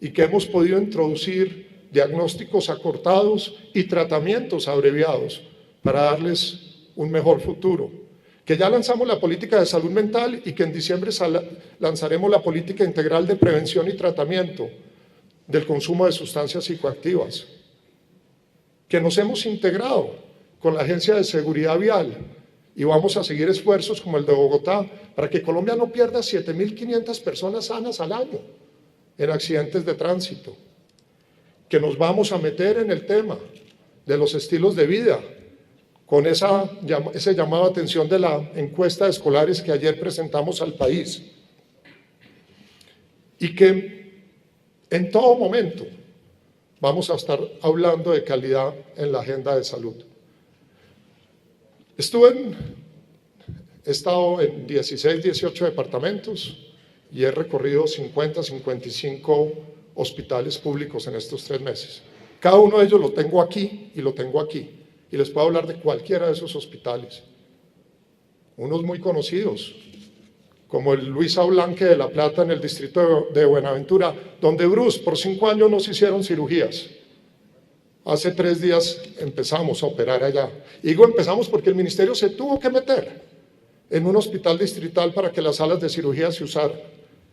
Speaker 3: y que hemos podido introducir diagnósticos acortados y tratamientos abreviados para darles un mejor futuro. Que ya lanzamos la política de salud mental y que en diciembre lanzaremos la política integral de prevención y tratamiento del consumo de sustancias psicoactivas. Que nos hemos integrado con la Agencia de Seguridad Vial y vamos a seguir esfuerzos como el de Bogotá para que Colombia no pierda 7.500 personas sanas al año en accidentes de tránsito. Que nos vamos a meter en el tema de los estilos de vida con ese llamado a atención de la encuesta de escolares que ayer presentamos al país. Y que en todo momento vamos a estar hablando de calidad en la agenda de salud. He estado en 16, 18 departamentos y he recorrido 50, 55 hospitales públicos en estos 3 meses. Cada uno de ellos lo tengo aquí y lo tengo aquí. Y les puedo hablar de cualquiera de esos hospitales. Unos muy conocidos, como el Luis Blanque de La Plata en el distrito de Buenaventura, donde Bruce, por 5 años nos hicieron cirugías. Hace 3 días empezamos a operar allá. Y digo empezamos porque el ministerio se tuvo que meter en un hospital distrital para que las salas de cirugía se usaran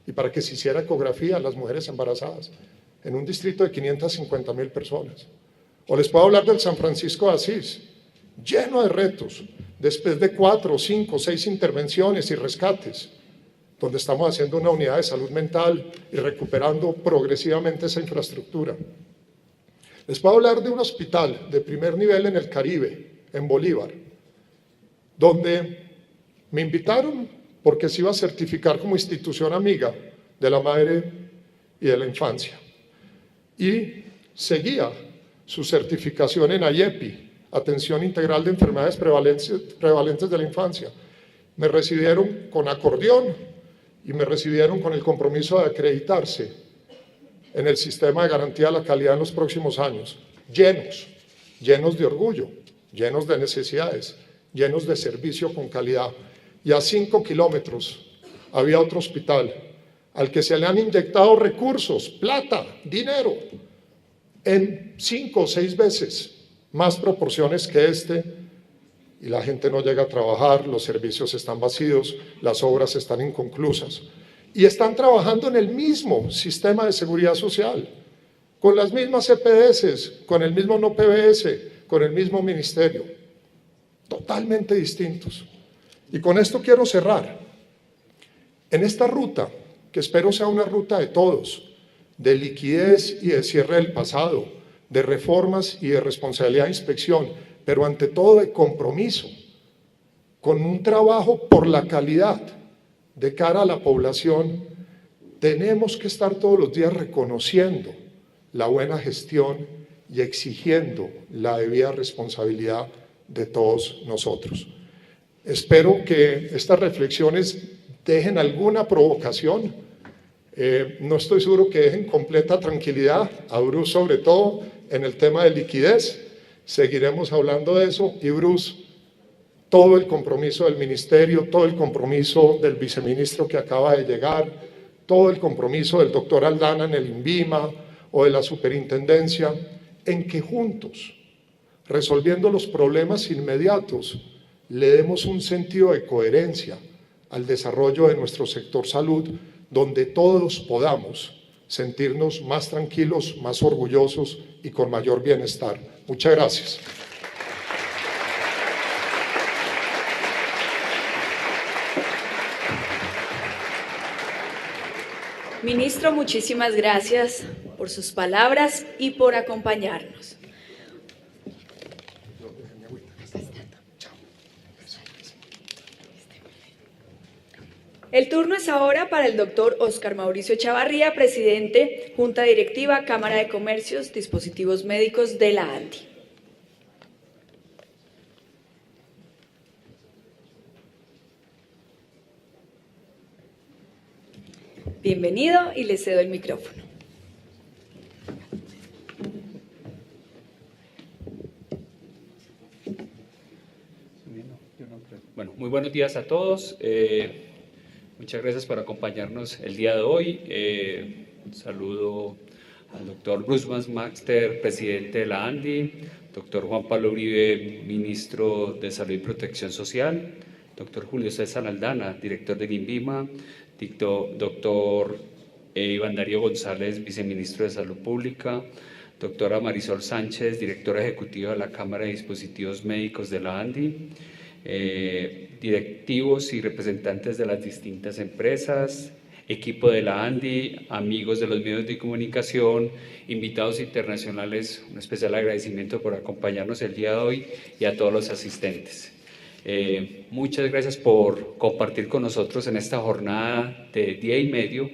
Speaker 3: y para que se hiciera ecografía a las mujeres embarazadas, en un distrito de 550.000 personas. O les puedo hablar del San Francisco de Asís, lleno de retos, después de 4, 5, 6 intervenciones y rescates, donde estamos haciendo una unidad de salud mental y recuperando progresivamente esa infraestructura. Les puedo hablar de un hospital de primer nivel en el Caribe, en Bolívar, donde me invitaron porque se iba a certificar como institución amiga de la madre y de la infancia. Y seguía su certificación en AIEPI, Atención Integral de Enfermedades Prevalentes de la Infancia. Me recibieron con acordeón y me recibieron con el compromiso de acreditarse en el sistema de garantía de la calidad en los próximos años, llenos de orgullo, llenos de necesidades, llenos de servicio con calidad. Y a 5 kilómetros había otro hospital al que se le han inyectado recursos, plata, dinero, en 5 o 6 veces más proporciones que este, y la gente no llega a trabajar, los servicios están vacíos, las obras están inconclusas. Y están trabajando en el mismo sistema de seguridad social, con las mismas EPS, con el mismo no PBS, con el mismo ministerio, totalmente distintos. Y con esto quiero cerrar. En esta ruta, que espero sea una ruta de todos, de liquidez y de cierre del pasado, de reformas y de responsabilidad de inspección, pero ante todo de compromiso, con un trabajo por la calidad de cara a la población, tenemos que estar todos los días reconociendo la buena gestión y exigiendo la debida responsabilidad de todos nosotros. Espero que estas reflexiones dejen alguna provocación. No estoy seguro que dejen completa tranquilidad, a Bruce sobre todo en el tema de liquidez. Seguiremos hablando de eso y Bruce, todo el compromiso del ministerio, todo el compromiso del viceministro que acaba de llegar, todo el compromiso del doctor Aldana en el INVIMA o de la superintendencia, en que juntos, resolviendo los problemas inmediatos, le demos un sentido de coherencia al desarrollo de nuestro sector salud, donde todos podamos sentirnos más tranquilos, más orgullosos y con mayor bienestar. Muchas gracias.
Speaker 1: Ministro, muchísimas gracias por sus palabras y por acompañarnos. El turno es ahora para el doctor Óscar Mauricio Chavarría, presidente, Junta Directiva, Cámara de Comercios, Dispositivos Médicos de la ANDI. Bienvenido y le cedo el micrófono.
Speaker 4: Muy buenos días a todos. Muchas gracias por acompañarnos el día de hoy. Un saludo al doctor Bruce Baxter, presidente de la ANDI, doctor Juan Pablo Uribe, ministro de Salud y Protección Social, doctor Julio César Aldana, director de INVIMA, doctor Iván Darío González, viceministro de Salud Pública, doctora Marisol Sánchez, directora ejecutiva de la Cámara de Dispositivos Médicos de la ANDI, directivos y representantes de las distintas empresas, equipo de la ANDI, amigos de los medios de comunicación, invitados internacionales, un especial agradecimiento por acompañarnos el día de hoy y a todos los asistentes. Muchas gracias por compartir con nosotros en esta jornada de día y medio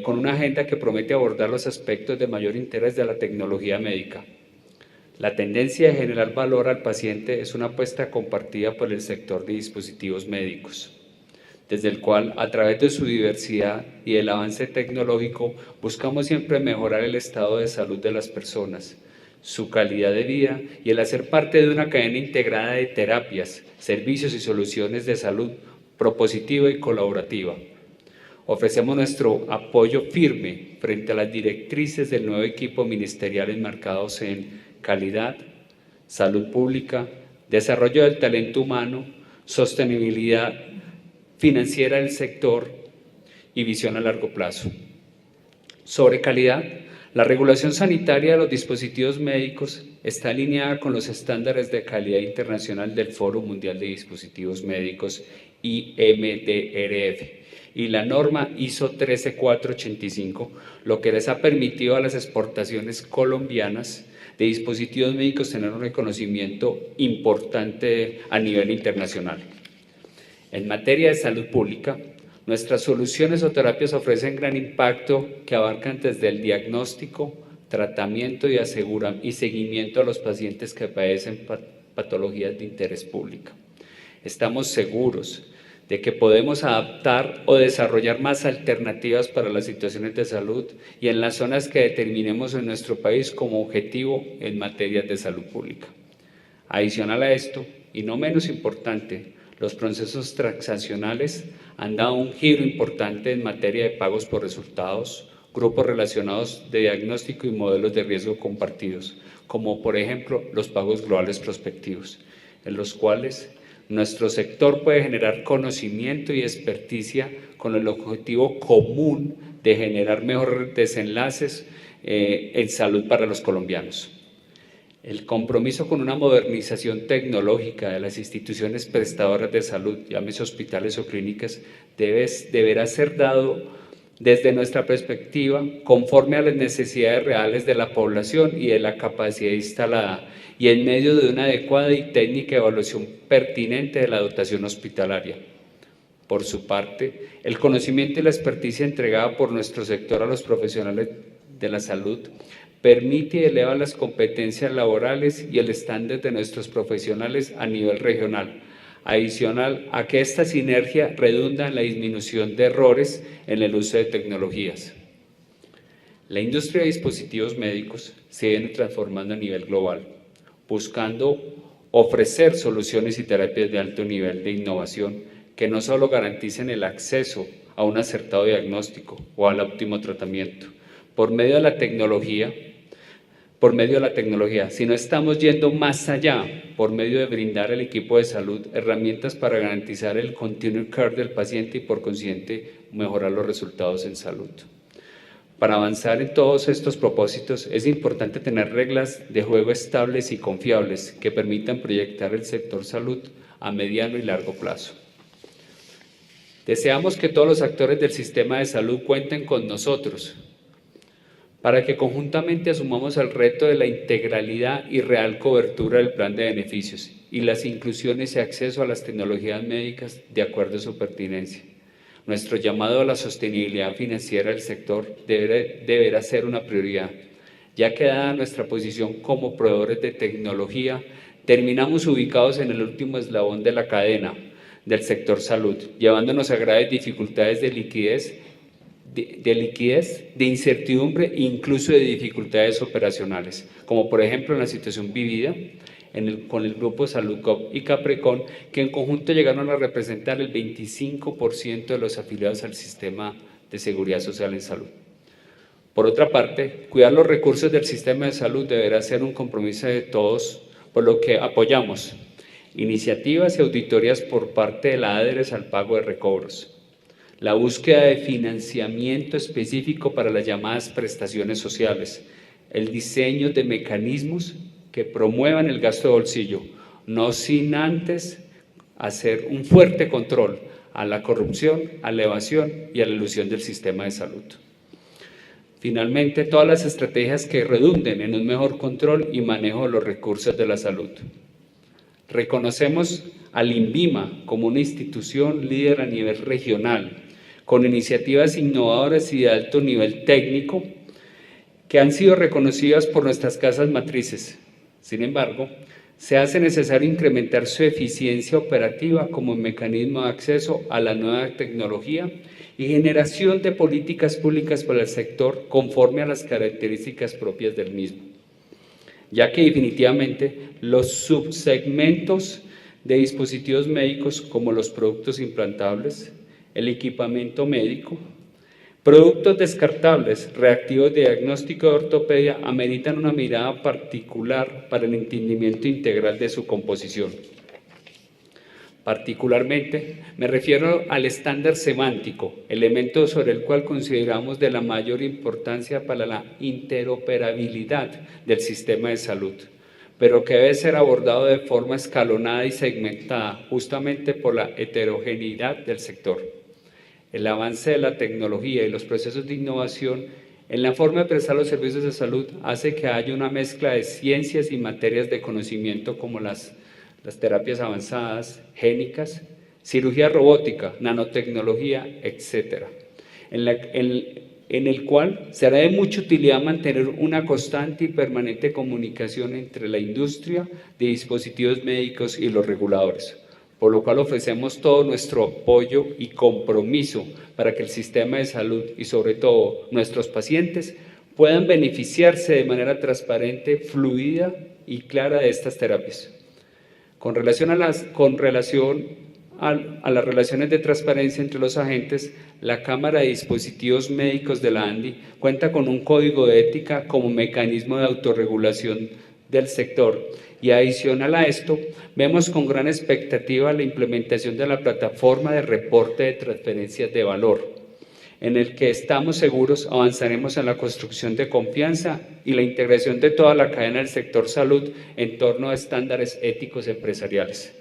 Speaker 4: con una agenda que promete abordar los aspectos de mayor interés de la tecnología médica. La tendencia de generar valor al paciente es una apuesta compartida por el sector de dispositivos médicos, desde el cual, a través de su diversidad y el avance tecnológico, buscamos siempre mejorar el estado de salud de las personas, su calidad de vida y el hacer parte de una cadena integrada de terapias, servicios y soluciones de salud propositiva y colaborativa. Ofrecemos nuestro apoyo firme frente a las directrices del nuevo equipo ministerial enmarcados en calidad, salud pública, desarrollo del talento humano, sostenibilidad financiera del sector y visión a largo plazo. Sobre calidad, la regulación sanitaria de los dispositivos médicos está alineada con los estándares de calidad internacional del Foro Mundial de Dispositivos Médicos IMDRF y la norma ISO 13485, lo que les ha permitido a las exportaciones colombianas de dispositivos médicos tener un reconocimiento importante a nivel internacional. En materia de salud pública, nuestras soluciones o terapias ofrecen gran impacto que abarcan desde el diagnóstico, tratamiento y seguimiento a los pacientes que padecen patologías de interés público. Estamos seguros de que podemos adaptar o desarrollar más alternativas para las situaciones de salud y en las zonas que determinemos en nuestro país como objetivo en materia de salud pública. Adicional a esto, y no menos importante, los procesos transaccionales han dado un giro importante en materia de pagos por resultados, grupos relacionados de diagnóstico y modelos de riesgo compartidos, como por ejemplo los pagos globales prospectivos, en los cuales nuestro sector puede generar conocimiento y experticia con el objetivo común de generar mejores desenlaces en salud para los colombianos. El compromiso con una modernización tecnológica de las instituciones prestadoras de salud, llámese hospitales o clínicas, deberá ser dado desde nuestra perspectiva conforme a las necesidades reales de la población y de la capacidad instalada y en medio de una adecuada y técnica evaluación pertinente de la dotación hospitalaria. Por su parte, el conocimiento y la experticia entregada por nuestro sector a los profesionales de la salud permite y eleva las competencias laborales y el estándar de nuestros profesionales a nivel regional, adicional a que esta sinergia redunda en la disminución de errores en el uso de tecnologías. La industria de dispositivos médicos se viene transformando a nivel global, buscando ofrecer soluciones y terapias de alto nivel de innovación que no solo garanticen el acceso a un acertado diagnóstico o al óptimo tratamiento por medio de la tecnología, sino estamos yendo más allá por medio de brindar al equipo de salud herramientas para garantizar el continuum care del paciente y por consiguiente mejorar los resultados en salud. Para avanzar en todos estos propósitos es importante tener reglas de juego estables y confiables que permitan proyectar el sector salud a mediano y largo plazo. Deseamos que todos los actores del sistema de salud cuenten con nosotros para que conjuntamente asumamos el reto de la integralidad y real cobertura del plan de beneficios y las inclusiones y acceso a las tecnologías médicas de acuerdo a su pertinencia. Nuestro llamado a la sostenibilidad financiera del sector deberá ser una prioridad, ya que dada nuestra posición como proveedores de tecnología, terminamos ubicados en el último eslabón de la cadena del sector salud, llevándonos a graves dificultades de liquidez, de incertidumbre e incluso de dificultades operacionales, como por ejemplo en la situación vivida con el Grupo Saludcop y Caprecon, que en conjunto llegaron a representar el 25% de los afiliados al sistema de seguridad social en salud. Por otra parte, cuidar los recursos del sistema de salud deberá ser un compromiso de todos, por lo que apoyamos iniciativas y auditorías por parte de la ADERES al pago de recobros, la búsqueda de financiamiento específico para las llamadas prestaciones sociales, el diseño de mecanismos que promuevan el gasto de bolsillo, no sin antes hacer un fuerte control a la corrupción, a la evasión y a la elusión del sistema de salud. Finalmente, todas las estrategias que redunden en un mejor control y manejo de los recursos de la salud. Reconocemos al INVIMA como una institución líder a nivel regional, con iniciativas innovadoras y de alto nivel técnico que han sido reconocidas por nuestras casas matrices. Sin embargo, se hace necesario incrementar su eficiencia operativa como mecanismo de acceso a la nueva tecnología y generación de políticas públicas para el sector conforme a las características propias del mismo, ya que definitivamente los subsegmentos de dispositivos médicos como los productos implantables, el equipamiento médico, productos descartables, reactivos de diagnóstico de ortopedia ameritan una mirada particular para el entendimiento integral de su composición. Particularmente, me refiero al estándar semántico, elemento sobre el cual consideramos de la mayor importancia para la interoperabilidad del sistema de salud, pero que debe ser abordado de forma escalonada y segmentada, justamente por la heterogeneidad del sector. El avance de la tecnología y los procesos de innovación en la forma de prestar los servicios de salud hace que haya una mezcla de ciencias y materias de conocimiento como las terapias avanzadas, génicas, cirugía robótica, nanotecnología, etc., en el cual será de mucha utilidad mantener una constante y permanente comunicación entre la industria de dispositivos médicos y los reguladores, por lo cual ofrecemos todo nuestro apoyo y compromiso para que el sistema de salud y sobre todo nuestros pacientes puedan beneficiarse de manera transparente, fluida y clara de estas terapias. Con relación a las relaciones de transparencia entre los agentes, la Cámara de Dispositivos Médicos de la ANDI cuenta con un código de ética como mecanismo de autorregulación del sector y adicional a esto, vemos con gran expectativa la implementación de la plataforma de reporte de transferencias de valor, en el que estamos seguros avanzaremos en la construcción de confianza y la integración de toda la cadena del sector salud en torno a estándares éticos empresariales.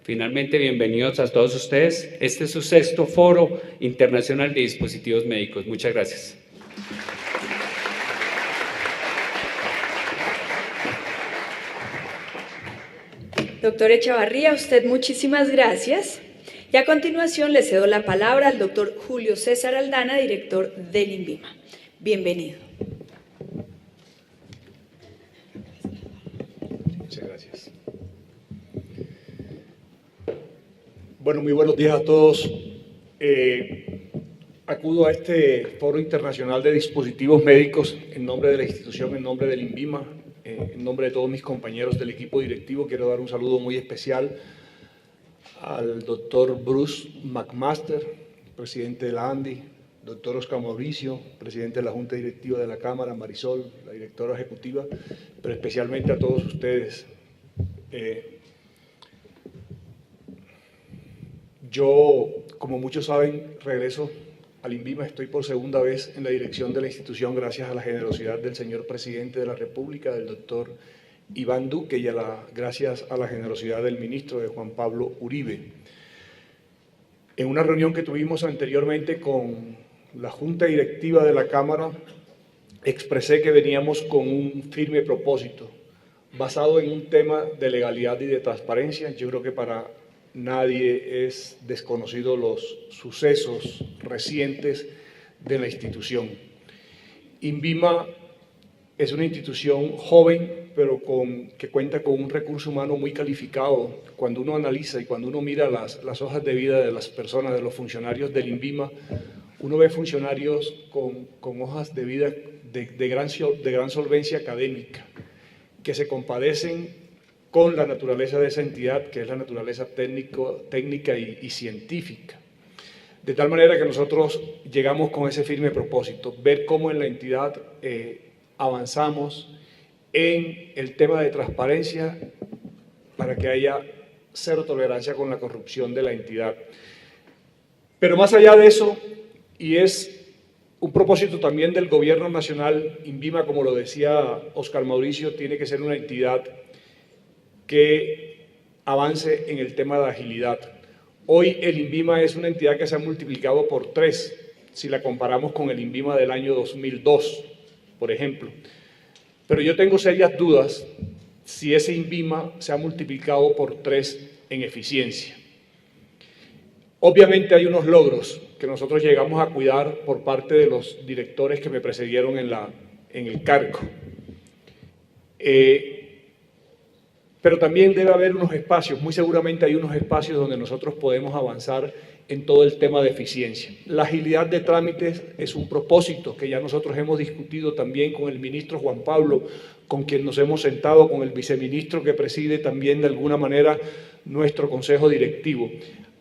Speaker 4: Finalmente, bienvenidos a todos ustedes. Este es su 6º Foro Internacional de Dispositivos Médicos. Muchas gracias.
Speaker 1: Doctor Echavarría, a usted muchísimas gracias. Y a continuación le cedo la palabra al doctor Julio César Aldana, director del INVIMA. Bienvenido.
Speaker 5: Muchas gracias. Bueno, muy buenos días a todos. Acudo a este Foro Internacional de Dispositivos Médicos en nombre de la institución, en nombre del INVIMA, en nombre de todos mis compañeros del equipo directivo. Quiero dar un saludo muy especial al doctor Bruce McMaster, presidente de la ANDI, doctor Oscar Mauricio, presidente de la Junta Directiva de la Cámara, Marisol, la directora ejecutiva, pero especialmente a todos ustedes. Yo, como muchos saben, regreso al INVIMA, estoy por segunda vez en la dirección de la institución gracias a la generosidad del señor presidente de la República, del doctor Iván Duque, y gracias a la generosidad del ministro de Juan Pablo Uribe. En una reunión que tuvimos anteriormente con la Junta Directiva de la Cámara, expresé que veníamos con un firme propósito, basado en un tema de legalidad y de transparencia. Yo creo que para nadie es desconocido los sucesos recientes de la institución. INVIMA es una institución joven, pero que cuenta con un recurso humano muy calificado. Cuando uno analiza y cuando uno mira las hojas de vida de las personas, de los funcionarios del INVIMA, uno ve funcionarios con hojas de vida de gran solvencia académica, que se compadecen con la naturaleza de esa entidad, que es la naturaleza técnica y científica. De tal manera que nosotros llegamos con ese firme propósito, ver cómo en la entidad avanzamos en el tema de transparencia para que haya cero tolerancia con la corrupción de la entidad. Pero más allá de eso, y es un propósito también del gobierno nacional, INVIMA, como lo decía Óscar Mauricio, tiene que ser una entidad que avance en el tema de agilidad. Hoy el INVIMA es una entidad que se ha multiplicado por 3, si la comparamos con el INVIMA del año 2002, por ejemplo. Pero yo tengo serias dudas si ese INVIMA se ha multiplicado por 3 en eficiencia. Obviamente hay unos logros que nosotros llegamos a cuidar por parte de los directores que me precedieron en el cargo. Pero también debe haber unos espacios, muy seguramente hay unos espacios donde nosotros podemos avanzar en todo el tema de eficiencia. La agilidad de trámites es un propósito que ya nosotros hemos discutido también con el ministro Juan Pablo, con quien nos hemos sentado, con el viceministro que preside también de alguna manera nuestro consejo directivo.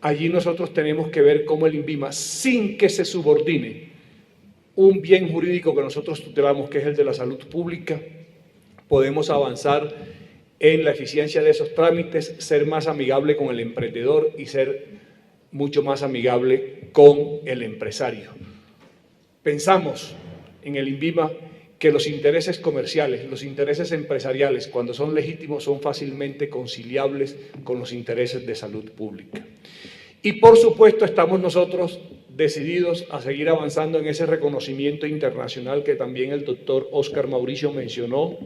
Speaker 5: Allí nosotros tenemos que ver cómo el INVIMA, sin que se subordine un bien jurídico que nosotros tutelamos, que es el de la salud pública, podemos avanzar en la eficiencia de esos trámites, ser más amigable con el emprendedor y ser mucho más amigable con el empresario. Pensamos en el INVIMA que los intereses comerciales, los intereses empresariales, cuando son legítimos, son fácilmente conciliables con los intereses de salud pública. Y por supuesto estamos nosotros decididos a seguir avanzando en ese reconocimiento internacional que también el doctor Óscar Mauricio mencionó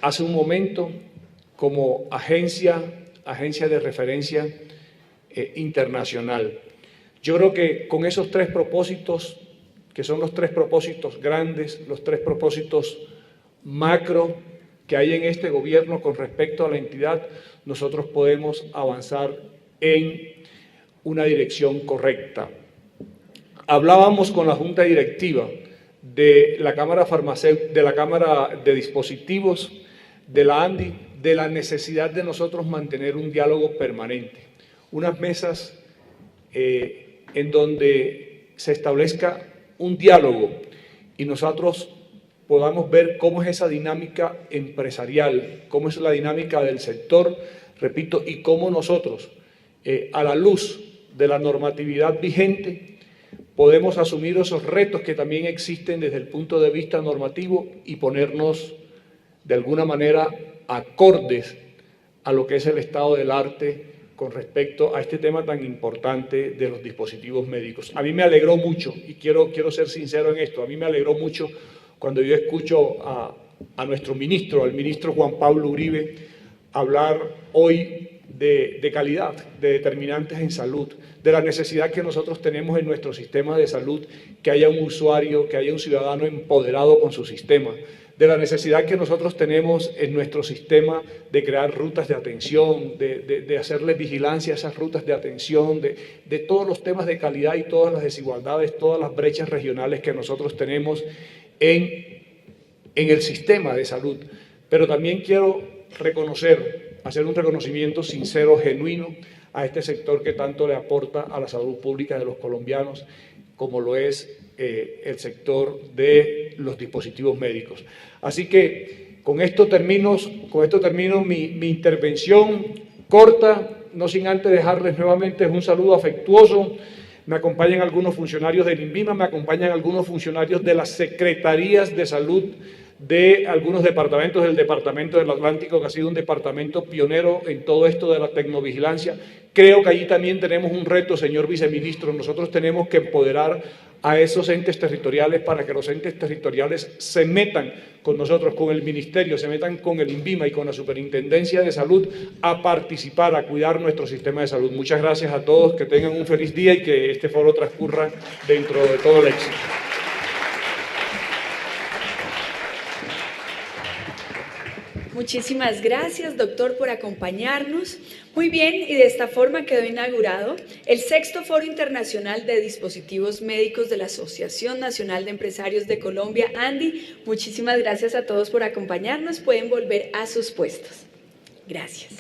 Speaker 5: hace un momento como agencia de referencia internacional. Yo creo que con esos 3 propósitos, que son los 3 propósitos grandes, los 3 propósitos macro que hay en este gobierno con respecto a la entidad, nosotros podemos avanzar en una dirección correcta. Hablábamos con la Junta Directiva de la Cámara de la Cámara de Dispositivos de la ANDI, de la necesidad de nosotros mantener un diálogo permanente, unas mesas en donde se establezca un diálogo y nosotros podamos ver cómo es esa dinámica empresarial, cómo es la dinámica del sector, repito, y cómo nosotros, a la luz de la normatividad vigente, podemos asumir esos retos que también existen desde el punto de vista normativo y ponernos de alguna manera acordes a lo que es el estado del arte con respecto a este tema tan importante de los dispositivos médicos. A mí me alegró mucho, y quiero ser sincero en esto, a mí me alegró mucho cuando yo escucho a nuestro ministro, al ministro Juan Pablo Uribe, hablar hoy de calidad, de determinantes en salud, de la necesidad que nosotros tenemos en nuestro sistema de salud, que haya un usuario, que haya un ciudadano empoderado con su sistema, de la necesidad que nosotros tenemos en nuestro sistema de crear rutas de atención, de hacerle vigilancia a esas rutas de atención, de todos los temas de calidad y todas las desigualdades, todas las brechas regionales que nosotros tenemos en el sistema de salud. Pero también quiero hacer un reconocimiento sincero, genuino, a este sector que tanto le aporta a la salud pública de los colombianos, como lo es el sector de los dispositivos médicos. Así que con esto termino mi intervención corta, no sin antes dejarles nuevamente un saludo afectuoso. Me acompañan algunos funcionarios del INVIMA, me acompañan algunos funcionarios de las secretarías de salud de algunos departamentos del Departamento del Atlántico, que ha sido un departamento pionero en todo esto de la tecnovigilancia. Creo que allí también tenemos un reto, señor viceministro. Nosotros tenemos que empoderar a esos entes territoriales para que los entes territoriales se metan con nosotros, con el Ministerio, se metan con el INVIMA y con la Superintendencia de Salud a participar, a cuidar nuestro sistema de salud. Muchas gracias a todos, que tengan un feliz día y que este foro transcurra dentro de todo el éxito.
Speaker 1: Muchísimas gracias, doctor, por acompañarnos. Muy bien, y de esta forma quedó inaugurado el 6º Foro Internacional de Dispositivos Médicos de la Asociación Nacional de Empresarios de Colombia, ANDI. Muchísimas gracias a todos por acompañarnos. Pueden volver a sus puestos. Gracias.